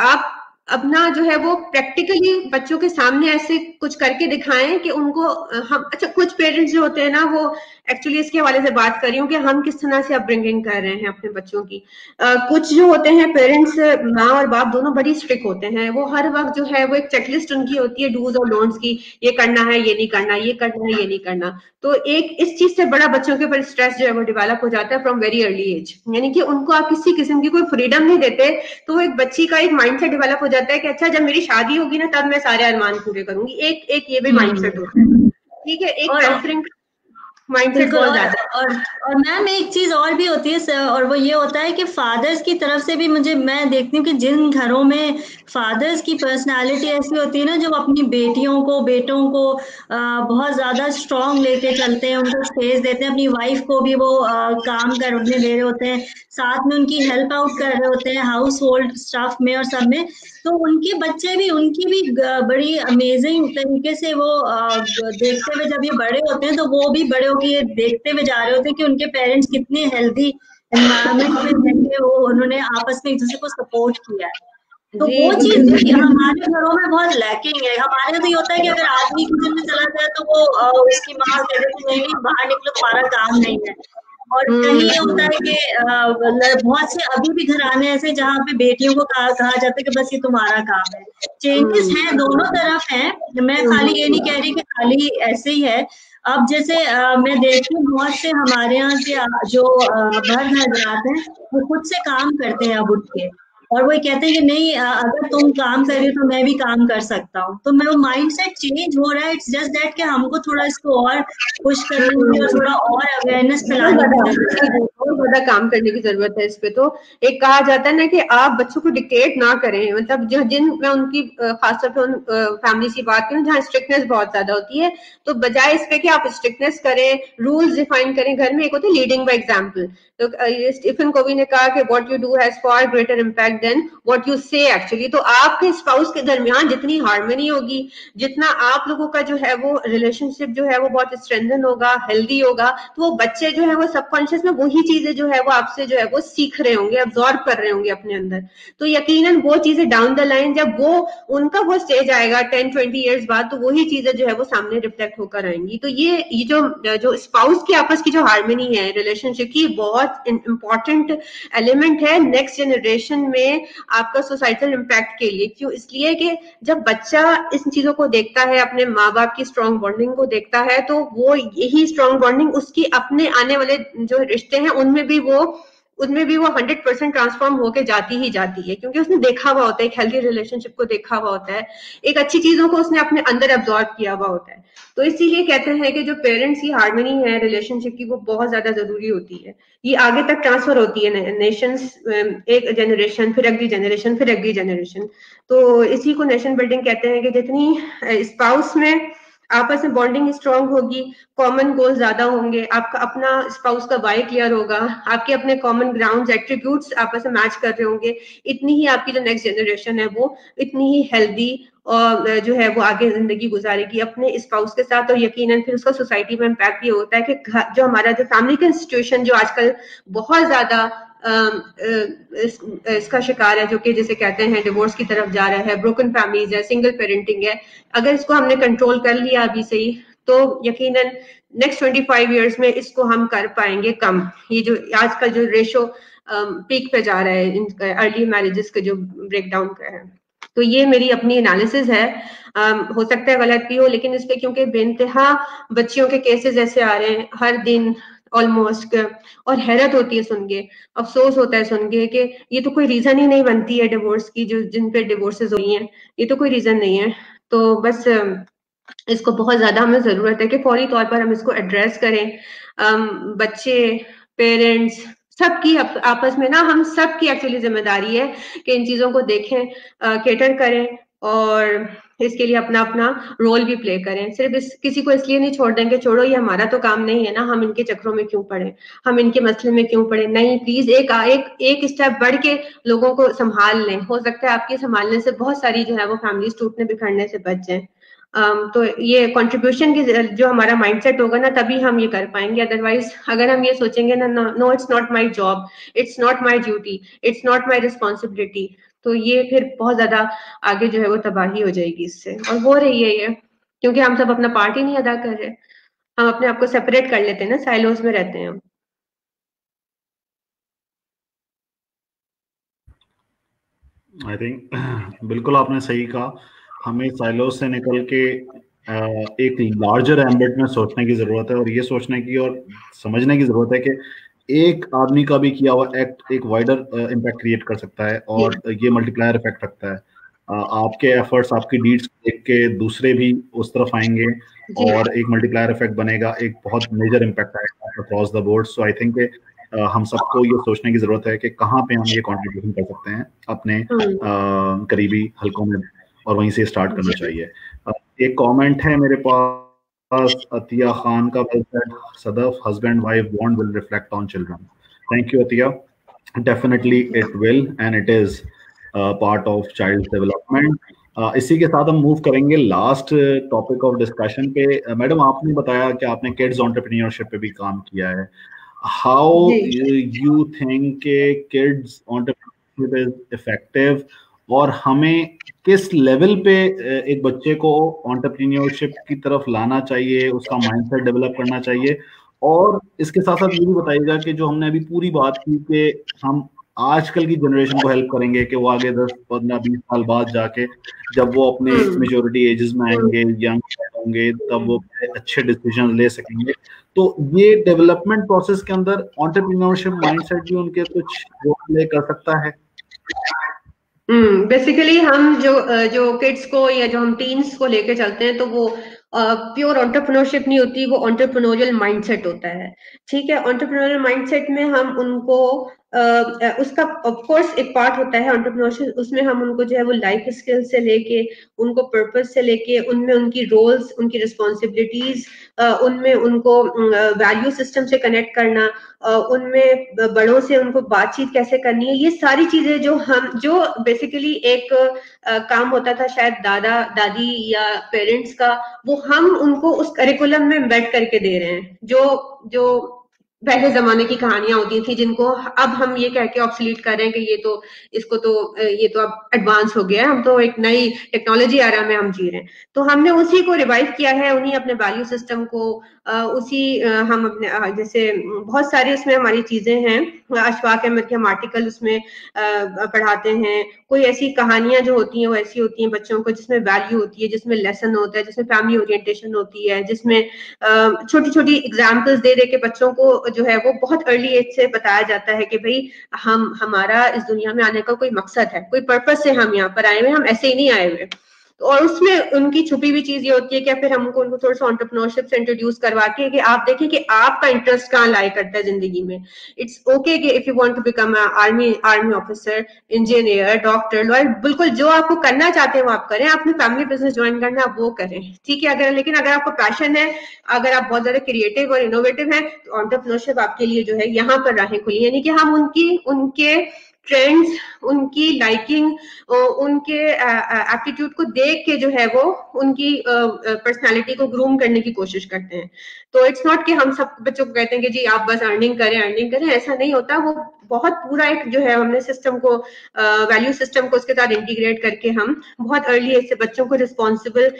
आप अपना जो है वो प्रैक्टिकली बच्चों के सामने ऐसे कुछ करके दिखाएं कि उनको हम अच्छा, कुछ पेरेंट्स जो होते हैं ना वो एक्चुअली इसके हवाले से बात कर रही हूँ कि हम किस तरह से अपब्रिंगिंग कर रहे हैं अपने बच्चों की। कुछ जो होते हैं पेरेंट्स, माँ और बाप दोनों बड़ी स्ट्रिक्ट होते हैं, वो हर वक्त जो है वो एक चेकलिस्ट उनकी होती है डूज और डोंट्स की, ये करना है, ये नहीं करना, ये करना है, ये नहीं करना। तो एक इस चीज से बड़ा बच्चों के ऊपर स्ट्रेस जो है वो डेवलप हो जाता है फ्रॉम वेरी अर्ली एज, यानी कि उनको आप किसी किस्म की कोई फ्रीडम नहीं देते तो एक बच्ची का एक माइंडसेट डेवलप हो जाता है कि अच्छा जब मेरी शादी होगी ना तब मैं सारे अरमान पूरे करूंगी। एक ये भी माइंडसेट होता है, ठीक है, एक पैम्परिंग माइंडसेट बहुत ज्यादा। और मैम एक चीज और भी होती है और वो ये होता है कि फादर्स की तरफ से भी मैं देखती हूँ कि जिन घरों में फादर्स की पर्सनालिटी ऐसी होती है ना जो अपनी बेटों को बहुत ज्यादा स्ट्रांग लेके चलते हैं, उनको स्पेस देते हैं, अपनी वाइफ को भी वो काम करने दे रहे होते हैं, साथ में उनकी हेल्प आउट कर रहे होते हैं हाउस होल्ड स्टाफ में और सब में, तो उनके बच्चे भी उनकी भी बड़ी अमेजिंग तरीके से वो देखते हुए जब ये बड़े होते हैं तो वो भी बड़े होकर ये देखते हुए जा रहे होते हैं कि उनके पेरेंट्स कितने हेल्दी एनवायरनमेंट में रहकर वो उन्होंने आपस में एक दूसरे को सपोर्ट किया है। तो वो चीज हमारे घरों में बहुत लैकिंग है। हमारे तो ये होता है कि अगर आदमी किचन में चला जाए तो वो उसकी माँ कह देती है नहीं बाहर निकलो, तुम्हारा काम नहीं है। और कहीं ये होता है कि बहुत से अभी भी घराने ऐसे जहाँ पे बेटियों को कहा जाता है कि बस ये तुम्हारा काम है। चेंजेस हैं, दोनों तरफ हैं, मैं खाली ये नहीं कह रही कि खाली ऐसे ही है। अब जैसे मैं देखती हूँ बहुत से हमारे यहाँ के जो मर्द हजरात हैं वो खुद से काम करते हैं अब उठ के, और वो कहते हैं कि नहीं अगर तुम काम कर रही हो तो मैं भी काम कर सकता हूँ। तो मैं वो माइंडसेट चेंज हो रहा है। इट्स जस्ट दैट कि हमको थोड़ा इसको और पुश करने की और थोड़ा और अवेयरनेस फैलाने की बहुत ज्यादा काम करने की जरूरत है इस पे। तो एक कहा जाता है ना कि आप बच्चों को डिक्टेट ना करें, मतलब जिन मैं उनकी खासतौर पर उन फैमिली की बात करूं जहाँ स्ट्रिक्टनेस बहुत ज्यादा होती है, तो बजाय इस पे कि आप स्ट्रिक्टनेस करें, रूल्स डिफाइन करें घर में, एक होती है लीडिंग बाय एग्जाम्पल। तो स्टीफन कोवी ने कहा कि what you do has far greater impact than what you say actually. तो आपके स्पाउस के दरमियान जितनी हार्मनी होगी, जितना आप लोगों का जो है वो रिलेशनशिप जो है वो बहुत स्ट्रेंथन होगा, हेल्दी होगा, तो वो बच्चे जो है वो सबकॉन्शियस में वही चीजें जो है वो आपसे जो है वो सीख रहे होंगे, अब्सॉर्ब कर रहे होंगे अपने अंदर। तो यकीनन वो चीजें डाउन द लाइन जब वो उनका वो स्टेज आएगा 10-20 ईयर्स बाद, तो वही चीजें जो है वो सामने रिफ्लेक्ट होकर आएंगी। तो ये जो स्पाउस की आपस की जो हार्मनी है रिलेशनशिप की, बहुत इंपॉर्टेंट एलिमेंट है नेक्स्ट जनरेशन में आपका सोसाइटल इम्पैक्ट के लिए। क्यों? इसलिए कि जब बच्चा इन चीजों को देखता है, अपने माँ बाप की स्ट्रॉन्ग बॉन्डिंग को देखता है, तो वो यही स्ट्रॉन्ग बॉन्डिंग उसकी अपने आने वाले जो रिश्ते हैं उनमें भी वो 100% ट्रांसफॉर्म होके जाती ही जाती है, क्योंकि उसने देखा हुआ होता है, एक हेल्दी रिलेशनशिप को देखा हुआ होता है, एक अच्छी चीजों को उसने अपने अंदर एब्जॉर्ब किया हुआ होता है। तो इसीलिए कहते हैं कि जो पेरेंट्स की हार्मनी है रिलेशनशिप की वो बहुत ज्यादा जरूरी होती है। ये आगे तक ट्रांसफर होती है नेशंस, एक जनरेशन फिर अगली जनरेशन फिर अगली जनरेशन। तो इसी को नेशन बिल्डिंग कहते हैं कि जितनी स्पाउस में आपस में बॉन्डिंग स्ट्रांग होगी, कॉमन गोल ज्यादा होंगे, आपका अपना स्पाउस का वाई क्लियर होगा, आपके अपने कॉमन ग्राउंड्स एट्रीब्यूट्स आपस में मैच कर रहे होंगे, इतनी ही आपकी जो नेक्स्ट जनरेशन है वो इतनी ही हेल्दी और जो है वो आगे जिंदगी गुजारेगी अपने स्पाउस के साथ। और यकीनन फिर उसका सोसाइटी में इम्पैक्ट ये होता है कि जो हमारा जो फैमिली का इंस्टीट्यूशन जो आजकल बहुत ज्यादा इसका शिकार है, जो कि जिसे कहते हैं डिवोर्स की तरफ जा रहा है, ब्रोकन फैमिलीज है, सिंगल पेरेंटिंग है, अगर इसको हमने कंट्रोल कर लिया अभी से ही तो यकीनन नेक्स्ट 25 ईयर्स में इसको हम कर पाएंगे कम। ये जो आजकल जो रेशो पीक पे जा रहा है अर्ली मैरिजेस का जो ब्रेकडाउन का है, तो ये मेरी अपनी एनालिसिस है। हो सकता है गलत भी हो, लेकिन इस पे क्योंकि बेइंतहा बच्चियों के केसेस ऐसे आ रहे हैं हर दिन ऑलमोस्ट, और हैरत होती है सुन के, अफसोस होता है सुन के कि ये तो कोई रीजन ही नहीं बनती है डिवोर्स की, जो जिन पे डिवोर्सेस हुई हैं, ये तो कोई रीजन नहीं है। तो बस इसको बहुत ज्यादा हमें जरूरत है कि फौरी तौर पर हम इसको एड्रेस करें। बच्चे, पेरेंट्स, सबकी आपस में ना, हम सबकी एक्चुअली जिम्मेदारी है कि इन चीजों को देखें, केटर करें और इसके लिए अपना अपना रोल भी प्ले करें। सिर्फ किसी को इसलिए नहीं छोड़ देंगे, छोड़ो ये हमारा तो काम नहीं है ना, हम इनके चक्रों में क्यों पड़े, हम इनके मसले में क्यों पड़े। नहीं, प्लीज एक स्टेप बढ़ के लोगों को संभाल लें। हो सकता है आपके संभालने से बहुत सारी जो है वो फैमिलीज टूटने बिखरने से बच जाए। तो ये कंट्रीब्यूशन की जो हमारा माइंडसेट होगा ना, तभी हम ये कर पाएंगे। अदरवाइज अगर हम ये सोचेंगे ना, no it's not my job, it's not my duty, it's not my responsibility, तो ये फिर बहुत ज्यादा आगे जो है वो तबाही हो जाएगी इससे, और हो रही है ये, क्योंकि हम सब अपना पार्ट ही नहीं अदा कर रहे। हम अपने आप को सेपरेट कर लेते हैं ना, साइलोस में रहते हैं हम। आई थिंक बिल्कुल आपने सही कहा, हमें साइलोस से निकल के एक लार्जर एम्बिट में सोचने की जरूरत है, और ये सोचने की और समझने की जरूरत है कि एक आदमी का भी किया हुआ एक्ट एक वाइडर इम्पैक्ट क्रिएट कर सकता है, और ये मल्टीप्लायर इफेक्ट रखता है। आपके एफर्ट्स, आपकी डीड्स देख के दूसरे भी उस तरफ आएंगे, और एक मल्टीप्लायर इफेक्ट बनेगा, एक बहुत मेजर इम्पैक्ट आएगा across the board. So I think हम सबको ये सोचने की जरूरत है कि कहाँ पे हम ये कंट्रीब्यूशन कर सकते हैं अपने करीबी हलकों में, और वहीं से स्टार्ट करना चाहिए। एक कमेंट है मेरे पास अतिया खान का, Sadaf, husband wife bond will reflect on children. Thank you Atiya, definitely it will and it is part of child development. इसी के साथ हम मूव करेंगे लास्ट टॉपिक ऑफ डिस्कशन पे। मैडम, आपने बताया कि आपने किड्स एंटरप्रेन्योरशिप पे भी काम किया है। How you think kids entrepreneurship is effective, और हमें किस लेवल पे एक बच्चे को एंटरप्रेन्योरशिप की तरफ लाना चाहिए, उसका माइंडसेट डेवलप करना चाहिए। और इसके साथ साथ ये भी बताइएगा कि जो हमने अभी पूरी बात की कि हम आजकल की जनरेशन को हेल्प करेंगे कि वो आगे 10, 15, 20 साल बाद जाके जब वो अपने मेच्योरिटी एजेस में आएंगे, यंग होंगे, तब वो अच्छे डिसीजन ले सकेंगे। तो ये डेवलपमेंट प्रोसेस के अंदर एंटरप्रेन्योरशिप माइंडसेट भी उनके कुछ रोल प्ले कर सकता है। बेसिकली हम जो किड्स को या जो हम टीन्स को लेके चलते हैं, तो वो प्योर एंटरप्रेन्योरशिप नहीं होती, वो एंटरप्रेन्योरियल माइंडसेट होता है। ठीक है, एंटरप्रेन्योरियल माइंडसेट में हम उनको उसका ऑफ कोर्स एक पार्ट होता है एंटरप्रेन्योरशिप, उसमें हम उनको जो है वो लाइफ स्किल से लेके, उनको पर्पस से लेके, उनमें उनकी रोल्स, उनकी रिस्पॉन्सिबिलिटीज, उनमें उनको वैल्यू सिस्टम से कनेक्ट करना, उनमें बड़ों से उनको बातचीत कैसे करनी है, ये सारी चीजें जो बेसिकली एक काम होता था शायद दादा दादी या पेरेंट्स का, वो हम उनको उस करिकुलम में एम्बेड करके दे रहे हैं। जो पहले जमाने की कहानियां होती थी, जिनको अब हम ये कह के ऑब्सोलीट कर रहे हैं कि ये तो अब एडवांस हो गया है, हम तो एक नई टेक्नोलॉजी एरा में हम जी रहे हैं। तो हमने उसी को रिवाइव किया है, उन्हीं अपने वैल्यू सिस्टम को, हम अपने जैसे बहुत सारी उसमें हमारी चीजें हैं, अशफाक अहमद के हम आर्टिकल उसमें पढ़ाते हैं। कोई ऐसी कहानियां जो होती हैं वो ऐसी होती हैं बच्चों को, जिसमें वैल्यू होती है, जिसमें लेसन होता है, जिसमें फैमिली ओरिएंटेशन होती है, जिसमें छोटी छोटी एग्जाम्पल्स दे दे के बच्चों को जो है वो बहुत अर्ली एज से बताया जाता है कि भाई हमारा इस दुनिया में आने का कोई मकसद है, कोई पर्पस से हम यहाँ पर आए हुए, हम ऐसे ही नहीं आए हुए। और उसमें उनकी छुपी हुई चीज ये होती है कि फिर हम उनको थोड़ा सा एंटरप्रेन्योरशिप से इंट्रोड्यूस करवा के कि आप देखें कि आपका इंटरेस्ट कहाँ लाई करता है जिंदगी में। इट्स ओके कि if you want to become army officer, engineer, doctor, lawyer, बिल्कुल जो आपको करना चाहते हैं वो आप करें। आपने फैमिली बिजनेस ज्वाइन करना है वो करें, ठीक है। लेकिन अगर आपको पैशन है, अगर आप बहुत ज्यादा क्रिएटिव और इनोवेटिव हैं, तो एंटरप्रेन्योरशिप आपके लिए जो है यहाँ पर राहें खुली, यानी कि हम उनके ट्रेंड्स, उनकी लाइकिंग, उनके एप्टीट्यूड को देख के जो है वो उनकी पर्सनालिटी को ग्रूम करने की कोशिश करते हैं। तो इट्स नॉट कि हम सब बच्चों को कहते हैं कि जी आप बस अर्निंग करें, ऐसा नहीं होता। वो बहुत पूरा एक जो है हमने सिस्टम को, वैल्यू सिस्टम को उसके साथ इंटीग्रेट करके हम बहुत अर्ली एज से बच्चों को रिस्पॉन्सिबल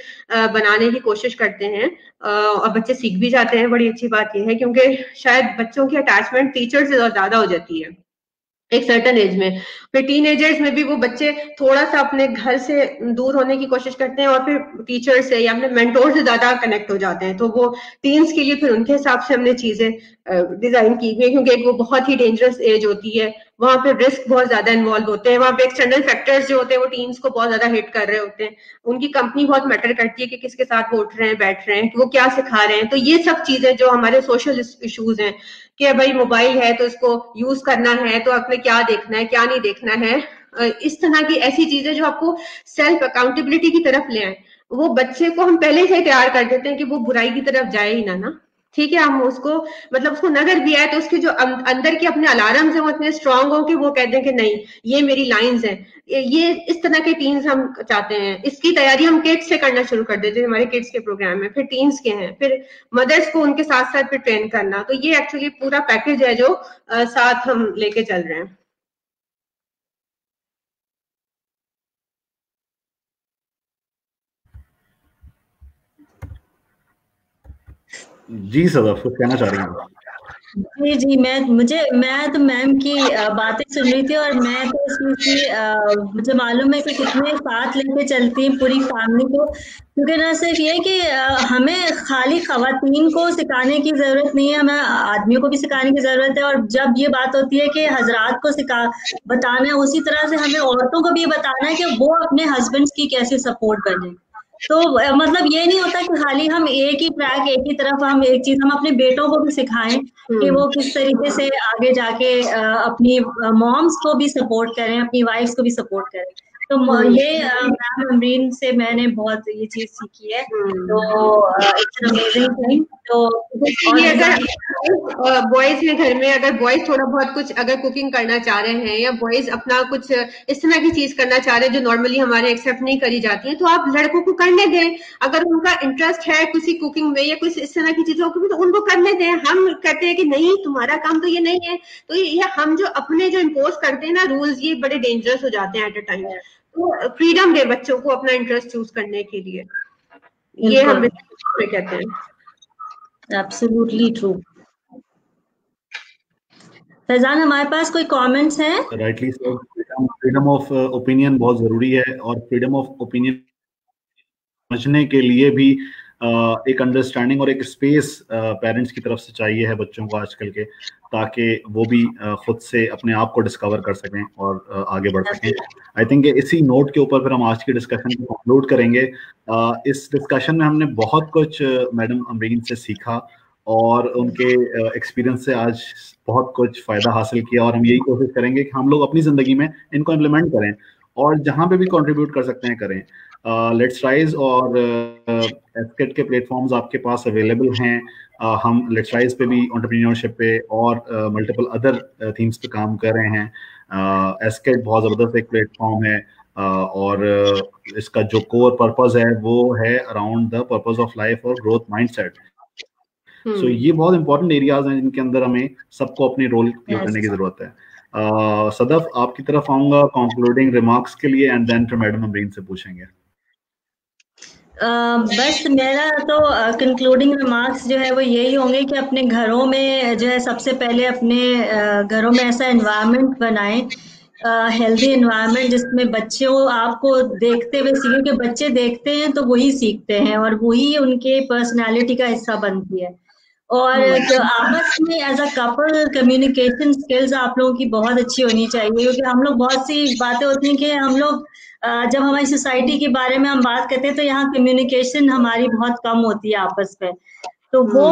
बनाने की कोशिश करते हैं, और बच्चे सीख भी जाते हैं। बड़ी अच्छी बात यह है क्योंकि शायद बच्चों की अटैचमेंट टीचर से ज्यादा हो जाती है एक सर्टन एज में। फिर टीनेजर्स में भी वो बच्चे थोड़ा सा अपने घर से दूर होने की कोशिश करते हैं और फिर टीचर से या अपने मेंटोर से ज्यादा कनेक्ट हो जाते हैं। तो वो टीन्स के लिए फिर उनके हिसाब से हमने चीजें डिजाइन की हुई है, क्योंकि वो बहुत ही डेंजरस एज होती है, वहां पे रिस्क बहुत ज्यादा इन्वॉल्व होते हैं, वहां पे एक्सटर्नल फैक्टर्स जो होते हैं वो टीन्स को बहुत ज्यादा हिट कर रहे होते हैं। उनकी कंपनी बहुत मैटर करती है कि किसके साथ वो उठ रहे हैं, बैठ रहे हैं, वो क्या सिखा रहे हैं। तो ये सब चीजें जो हमारे सोशल इश्यूज हैं कि भाई मोबाइल है तो इसको यूज करना है, तो आपने क्या देखना है क्या नहीं देखना है, इस तरह की ऐसी चीजें जो आपको सेल्फ अकाउंटेबिलिटी की तरफ ले आए, वो बच्चे को हम पहले से तैयार कर देते हैं कि वो बुराई की तरफ जाए ही ना। ठीक है, हम उसको मतलब उसको नजर भी आए तो उसके जो अंदर के अपने अलार्म्स हैं वो इतने स्ट्रांग हो कि वो कहते हैं कि नहीं ये मेरी लाइंस हैं। ये इस तरह के टीन्स हम चाहते हैं। इसकी तैयारी हम किड्स से करना शुरू कर देते हैं, हमारे किड्स के प्रोग्राम में। फिर टीन्स के हैं, फिर मदर्स को उनके साथ साथ फिर ट्रेन करना। तो ये एक्चुअली पूरा पैकेज है जो साथ हम लेके चल रहे हैं। जी सर, आपको कहना चाह रही हूँ? जी मैं तो मैम की बातें सुन रही थी, और मैं तो इस चीज की मुझे मालूम है कि कितने साथ लेके चलती है पूरी फैमिली को। क्योंकि ना सिर्फ ये कि हमें खाली खवातीन को सिखाने की जरूरत नहीं है, हमें आदमियों को भी सिखाने की जरूरत है। और जब ये बात होती है कि हजरात को बताना है, उसी तरह से हमें औरतों को भी ये बताना है कि वो अपने हस्बैंड्स की कैसे सपोर्ट बने। तो मतलब ये नहीं होता कि खाली हम एक ही ट्रैक, एक ही तरफ हम एक चीज, हम अपने बेटों को भी सिखाएं कि वो किस तरीके से आगे जाके अपनी मॉम्स को भी सपोर्ट करें, अपनी वाइफ्स को भी सपोर्ट करें। तो ये मैम अमरीन से मैंने बहुत ये चीज सीखी है। तो इट्स एन अमेजिंग थिंग। तो अगर बॉयज में घर में अगर बॉयज थोड़ा बहुत कुछ अगर कुकिंग करना चाह रहे हैं, या बॉयज अपना कुछ इस तरह की चीज करना चाह रहे हैं जो नॉर्मली हमारे एक्सेप्ट नहीं करी जाती है, तो आप लड़कों को करने दें। अगर उनका इंटरेस्ट है किसी कुकिंग में या कुछ इस तरह की चीजों को, तो उनको करने दें। हम कहते हैं कि नहीं तुम्हारा काम तो ये नहीं है, तो ये हम जो अपने जो इम्पोज करते हैं ना रूल्स, ये बड़े डेंजरस हो जाते हैं एट अ टाइम। तो फ्रीडम दे बच्चों को अपना इंटरेस्ट चूज करने के लिए, ये हम कहते हैं। Absolutely true. फैजान, हमारे पास कोई कमेंट्स हैं? Rightly sir, freedom of opinion बहुत जरूरी है, और फ्रीडम ऑफ ओपिनियन समझने के लिए भी एक अंडरस्टैंडिंग और एक स्पेस पेरेंट्स की तरफ से चाहिए है बच्चों को आजकल के, ताकि वो भी खुद से अपने आप को डिस्कवर कर सकें और आगे बढ़ सकें। आई थिंक इसी नोट के ऊपर फिर हम आज की डिस्कशन को कंक्लूड करेंगे। इस डिस्कशन में हमने बहुत कुछ मैडम अमरीन से सीखा, और उनके एक्सपीरियंस से आज बहुत कुछ फ़ायदा हासिल किया, और हम यही कोशिश करेंगे कि हम लोग अपनी ज़िंदगी में इनको इम्प्लीमेंट करें, और जहाँ पे भी कंट्रीब्यूट कर सकते हैं करें। लेट्स राइज और एस्केट के प्लेटफॉर्म्स आपके पास अवेलेबल हैं। हम लेट्स राइज पे भी एंटरप्रेन्योरशिप पे और मल्टीपल अदर थीम्स पे काम कर रहे हैं। एस्केट बहुत ज़बरदस्त एक प्लेटफॉर्म है, और इसका जो कोर पर्पस है वो है around the purpose of life और ग्रोथ माइंडसेट। सो ये बहुत इंपॉर्टेंट एरियाज हैं जिनके अंदर हमें सबको अपनी रोल प्ले करने की जरूरत है। सदफ, आपकी तरफ आऊंगा कंक्लूडिंग रिमार्क्स के लिए, एंड देन फिर मैडम अमरीन से पूछेंगे। बस मेरा तो कंक्लूडिंग रिमार्क्स जो है वो यही होंगे कि अपने घरों में जो है सबसे पहले अपने घरों में ऐसा एनवायरनमेंट बनाएं, हेल्दी एनवायरनमेंट, जिसमें बच्चों आपको देखते हुए सीखें। कि बच्चे देखते हैं तो वही सीखते हैं, और वही उनके पर्सनालिटी का हिस्सा बनती है। और आपस में as a couple communication skills आप लोगों की बहुत अच्छी होनी चाहिए। क्योंकि हम लोग बहुत सी बातें होती हैं कि हम लोग जब हमारी सोसाइटी के बारे में हम बात करते हैं तो यहाँ कम्युनिकेशन हमारी बहुत कम होती है आपस में। तो वो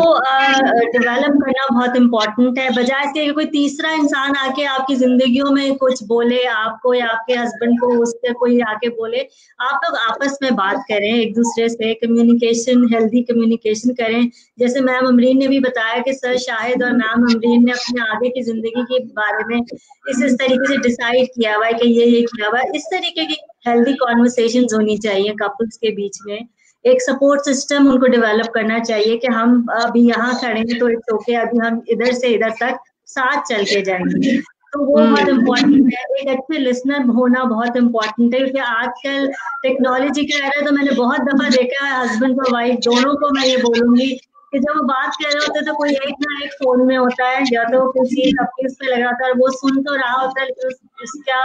डेवलप करना बहुत इम्पोर्टेंट है, बजाय इसके कि कोई तीसरा इंसान आके आपकी जिंदगियों में कुछ बोले आपको या आपके हस्बैंड को, उससे कोई आके बोले। आप लोग आपस में बात करें, एक दूसरे से कम्युनिकेशन, हेल्दी कम्युनिकेशन करें। जैसे मैम अमरीन ने भी बताया कि सर शाहिद और मैम अमरीन ने अपने आगे की जिंदगी के बारे में इस तरीके से डिसाइड किया हुआ है कि ये किया हुआ है। इस तरीके की हेल्दी कॉन्वर्सेशंस होनी चाहिए कपल्स के बीच में। एक सपोर्ट सिस्टम उनको डेवलप करना चाहिए कि हम अभी यहाँ खड़े हैं तो इट्स ओके, अभी हम इधर से इधर तक साथ चल के जाएंगे। तो वो बहुत इम्पोर्टेंट है। एक अच्छे लिसनर होना बहुत इम्पोर्टेंट है, क्योंकि आजकल टेक्नोलॉजी का एरा है। तो मैंने बहुत दफा देखा है हस्बैंड और वाइफ दोनों को मैं ये बोलूंगी कि जब वो बात कर रहे होते हैं तो कोई एक ना एक फोन में होता है, या तो किसी तकलीफ पे लगा होता है, वो सुन तो रहा होता है, लेकिन उसका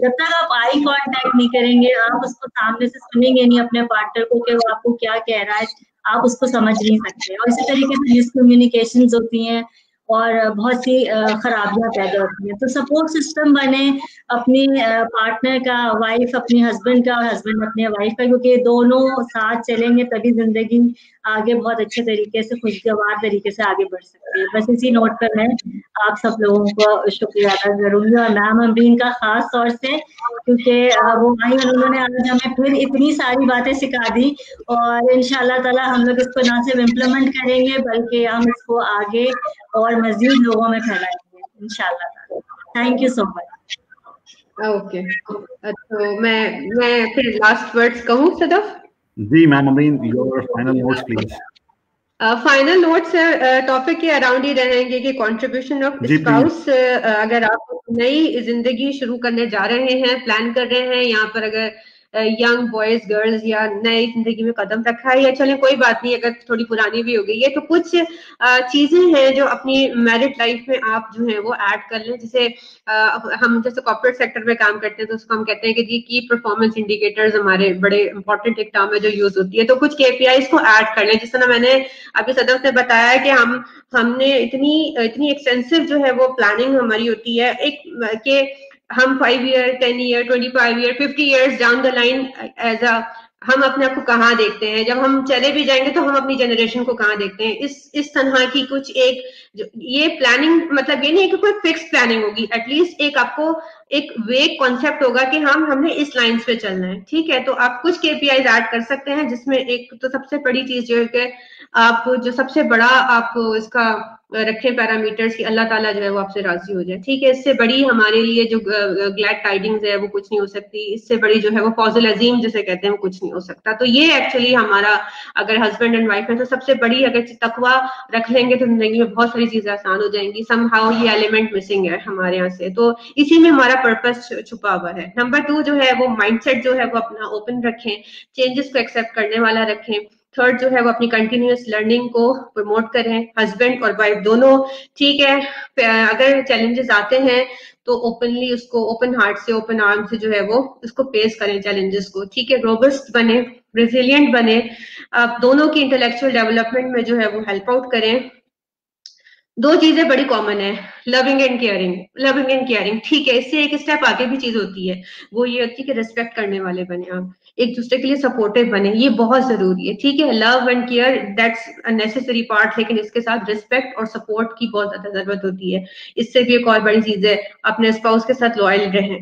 जब तक आप आई कांटेक्ट नहीं करेंगे, आप उसको सामने से सुनेंगे नहीं अपने पार्टनर को कि वो आपको क्या कह रहा है, आप उसको समझ नहीं सकते। और इसी तरीके से मिसकम्युनिकेशंस होती हैं और बहुत सी खराबियां पैदा होती हैं। तो सपोर्ट सिस्टम बने अपनी पार्टनर का, वाइफ अपनी हस्बैंड का और हस्बैंड अपने वाइफ का, क्योंकि दोनों साथ चलेंगे तभी जिंदगी आगे बहुत अच्छे तरीके से, खुशगवार तरीके से आगे बढ़ सकती है। बस इसी नोट पर मैं आप सब लोगों को शुक्रिया अदा करूंगी, और मैम अमरीन का खास तौर से, क्योंकि वो आई और उन्होंने आज हमें फिर इतनी सारी बातें सिखा दी, और इंशाल्लाह ताला हम लोग इसको ना सिर्फ इम्प्लीमेंट करेंगे बल्कि हम इसको आगे और मजीद लोगों में फैलाएंगे इंशाल्लाह। Thank you so much. Okay, तो मैं फिर लास्ट वर्ड्स कहूँ सदफ? जी ma'am Amreen, your final notes please. Final notes topic के अराउंड ही रहेंगे कि कंट्रीब्यूशन ऑफ स्पाउस। अगर आप नई जिंदगी शुरू करने जा रहे हैं, प्लान कर रहे हैं, यहाँ पर अगर यंग बॉयज गर्ल्स या नई जिंदगी में कदम रखा है, या चले कोई बात नहीं अगर थोड़ी पुरानी भी हो गई है, तो कुछ चीजें हैं जो अपनी मैरिड लाइफ में आप जो है वो ऐड कर लें। जैसे हम जैसे कॉर्पोरेट सेक्टर में काम करते हैं तो उसको हम कहते हैं कि जी की परफॉर्मेंस इंडिकेटर्स हमारे बड़े इंपॉर्टेंट एक टर्म है जो यूज होती है। तो कुछ KPIs को ऐड कर लें। जिस तरह मैंने अभी सदफ ने बताया कि हमने इतनी एक्सटेंसिव जो है वो प्लानिंग हमारी होती है एक कि हम 5 year 10 year 25 year 50 years down the line as a हम अपने आप को कहाँ देखते हैं, जब हम चले भी जाएंगे तो हम अपनी जनरेशन को कहाँ देखते हैं। इस तरह की कुछ एक ये प्लानिंग, मतलब ये नहीं है कि कोई फिक्स प्लानिंग होगी, एटलीस्ट एक आपको एक वेग कॉन्सेप्ट होगा कि हमने इस लाइन पे चलना है, ठीक है। तो आप कुछ KPIs ऐड कर सकते हैं, जिसमें एक तो सबसे बड़ी चीज जो है कि आप जो सबसे बड़ा आप इसका रखें पैरामीटर्स कि अल्लाह ताला जो है वो आपसे राजी हो जाए, ठीक है। इससे बड़ी हमारे लिए जो ग्लैड टाइडिंग्स है वो कुछ नहीं हो सकती, इससे बड़ी जो है वो फौजुल अजीम जिसे कहते हैं वो कुछ नहीं हो सकता। तो ये एक्चुअली हमारा, अगर हस्बैंड एंड वाइफ है तो सबसे बड़ी अगर तकवा रख लेंगे तो जिंदगी में बहुत सारी चीजें आसान हो जाएंगी। समहाउ ये एलिमेंट मिसिंग है हमारे यहाँ से, तो इसी में हमारा पर्पस छुपा हुआ है। नंबर 2 जो है वो माइंडसेट जो है वो अपना ओपन रखें, चेंजेस को एक्सेप्ट करने वाला रखें। थर्ड जो है वो अपनी कंटिन्यूअस लर्निंग को प्रमोट करें, हस्बैंड और वाइफ दोनों, ठीक है। अगर चैलेंजेस आते हैं तो ओपनली उसको ओपन हार्ट से, ओपन आर्म से जो है वो उसको फेस करें चैलेंजेस को, ठीक है। रोबस्ट बने, रेजिलिएंट बने, आप दोनों की इंटेलेक्चुअल डेवलपमेंट में जो है वो हेल्प आउट करें। 2 चीजें बड़ी कॉमन है, loving and caring. Loving and caring, ठीक है। इससे एक स्टेप आगे भी चीज होती है, वो ये होती है कि रिस्पेक्ट करने वाले बने, आप एक दूसरे के लिए सपोर्टिव बने, ये बहुत जरूरी है, ठीक है। Love and care that's a necessary part, लेकिन इसके साथ रिस्पेक्ट और सपोर्ट की बहुत ज्यादा जरूरत होती है। इससे भी एक और बड़ी चीज है, अपने स्पाउस के साथ लॉयल रहें,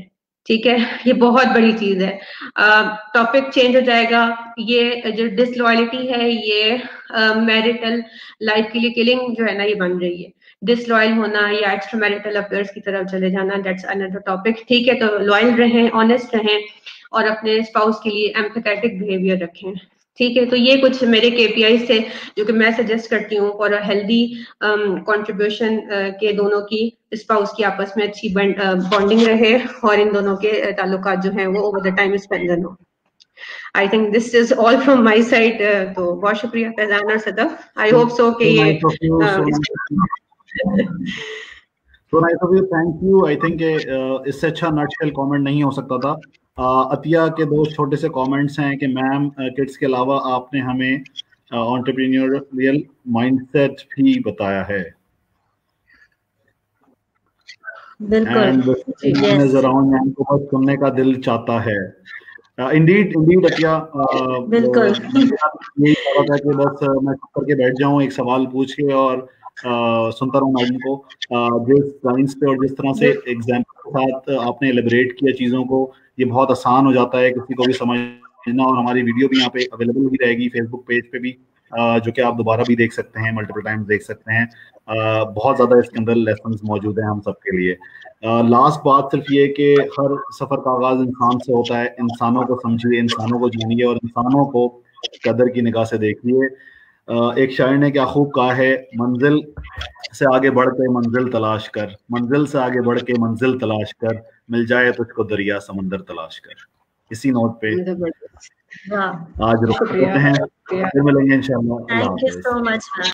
ठीक है। ये बहुत बड़ी चीज है। टॉपिक चेंज हो जाएगा, ये जो डिसलॉयलिटी है ये मैरिटल लाइफ के लिए किलिंग जो है ना ये बन रही है। डिसलॉयल होना या एक्स्ट्रा मैरिटल अफेयर्स की तरफ चले जाना, दैट्स अनदर टॉपिक, ठीक है। तो लॉयल रहें, ऑनेस्ट रहें और अपने स्पाउस के लिए एम्पैथेटिक बिहेवियर रखें, ठीक है। तो ये कुछ मेरे KPIs थे जो कि मैं सजेस्ट करती हूँ फॉर अ हेल्दी कंट्रीब्यूशन के दोनों की स्पाउस की आपस में अच्छी बॉन्डिंग रहे और इन दोनों के ताल्लुकात जो हैं वो ओवर द टाइम स्पेंड हो। I think this is all from my side. तो बहुत शुक्रिया फैजान और सदफ, आई होप सो कि ये So nice of you, thank you. I think इससे अच्छा नटशेल कमेंट नहीं हो सकता था। अतिया के 2 छोटे से कमेंट्स हैं कि मैम किड्स के अलावा आपने हमें एंटरप्रेन्योरियल माइंडसेट भी बताया है। बिल्कुल, नजर आउंड मैम को बहुत सुनने का दिल चाहता है। इंडीड अतिया, बिल्कुल यही लगा था कि बस मैं चुप करके बैठ जाऊं एक सवाल पूछ के और सुनता रहूं मैडम को। जिस लाइन्स पे और जिस तरह से एग्जाम्पल के साथ आपने एलिबरेट किया चीज़ों को, ये बहुत आसान हो जाता है किसी को भी समझना। और हमारी वीडियो भी यहाँ पे अवेलेबल भी रहेगी फेसबुक पेज पे भी, जो कि आप दोबारा भी देख सकते हैं, मल्टीपल टाइम्स देख सकते हैं। बहुत ज़्यादा इसके अंदर लेसन्स मौजूद हैं हम सबके लिए। लास्ट बात सिर्फ ये कि हर सफ़र का आगाज़ इंसान से होता है। इंसानों को समझिए, इंसानों को जानिए और इंसानों को कदर की निगाह से देखिए। एक शायर ने क्या खूब कहा है, मंजिल से आगे बढ़ के मंजिल तलाश कर, मंजिल से आगे बढ़ के मंजिल तलाश कर, मिल जाए तुझको दरिया समंदर तलाश कर। इसी नोट पे आज रुकते हैं, फिर मिलेंगे इंशाल्लाह। Thank you so much.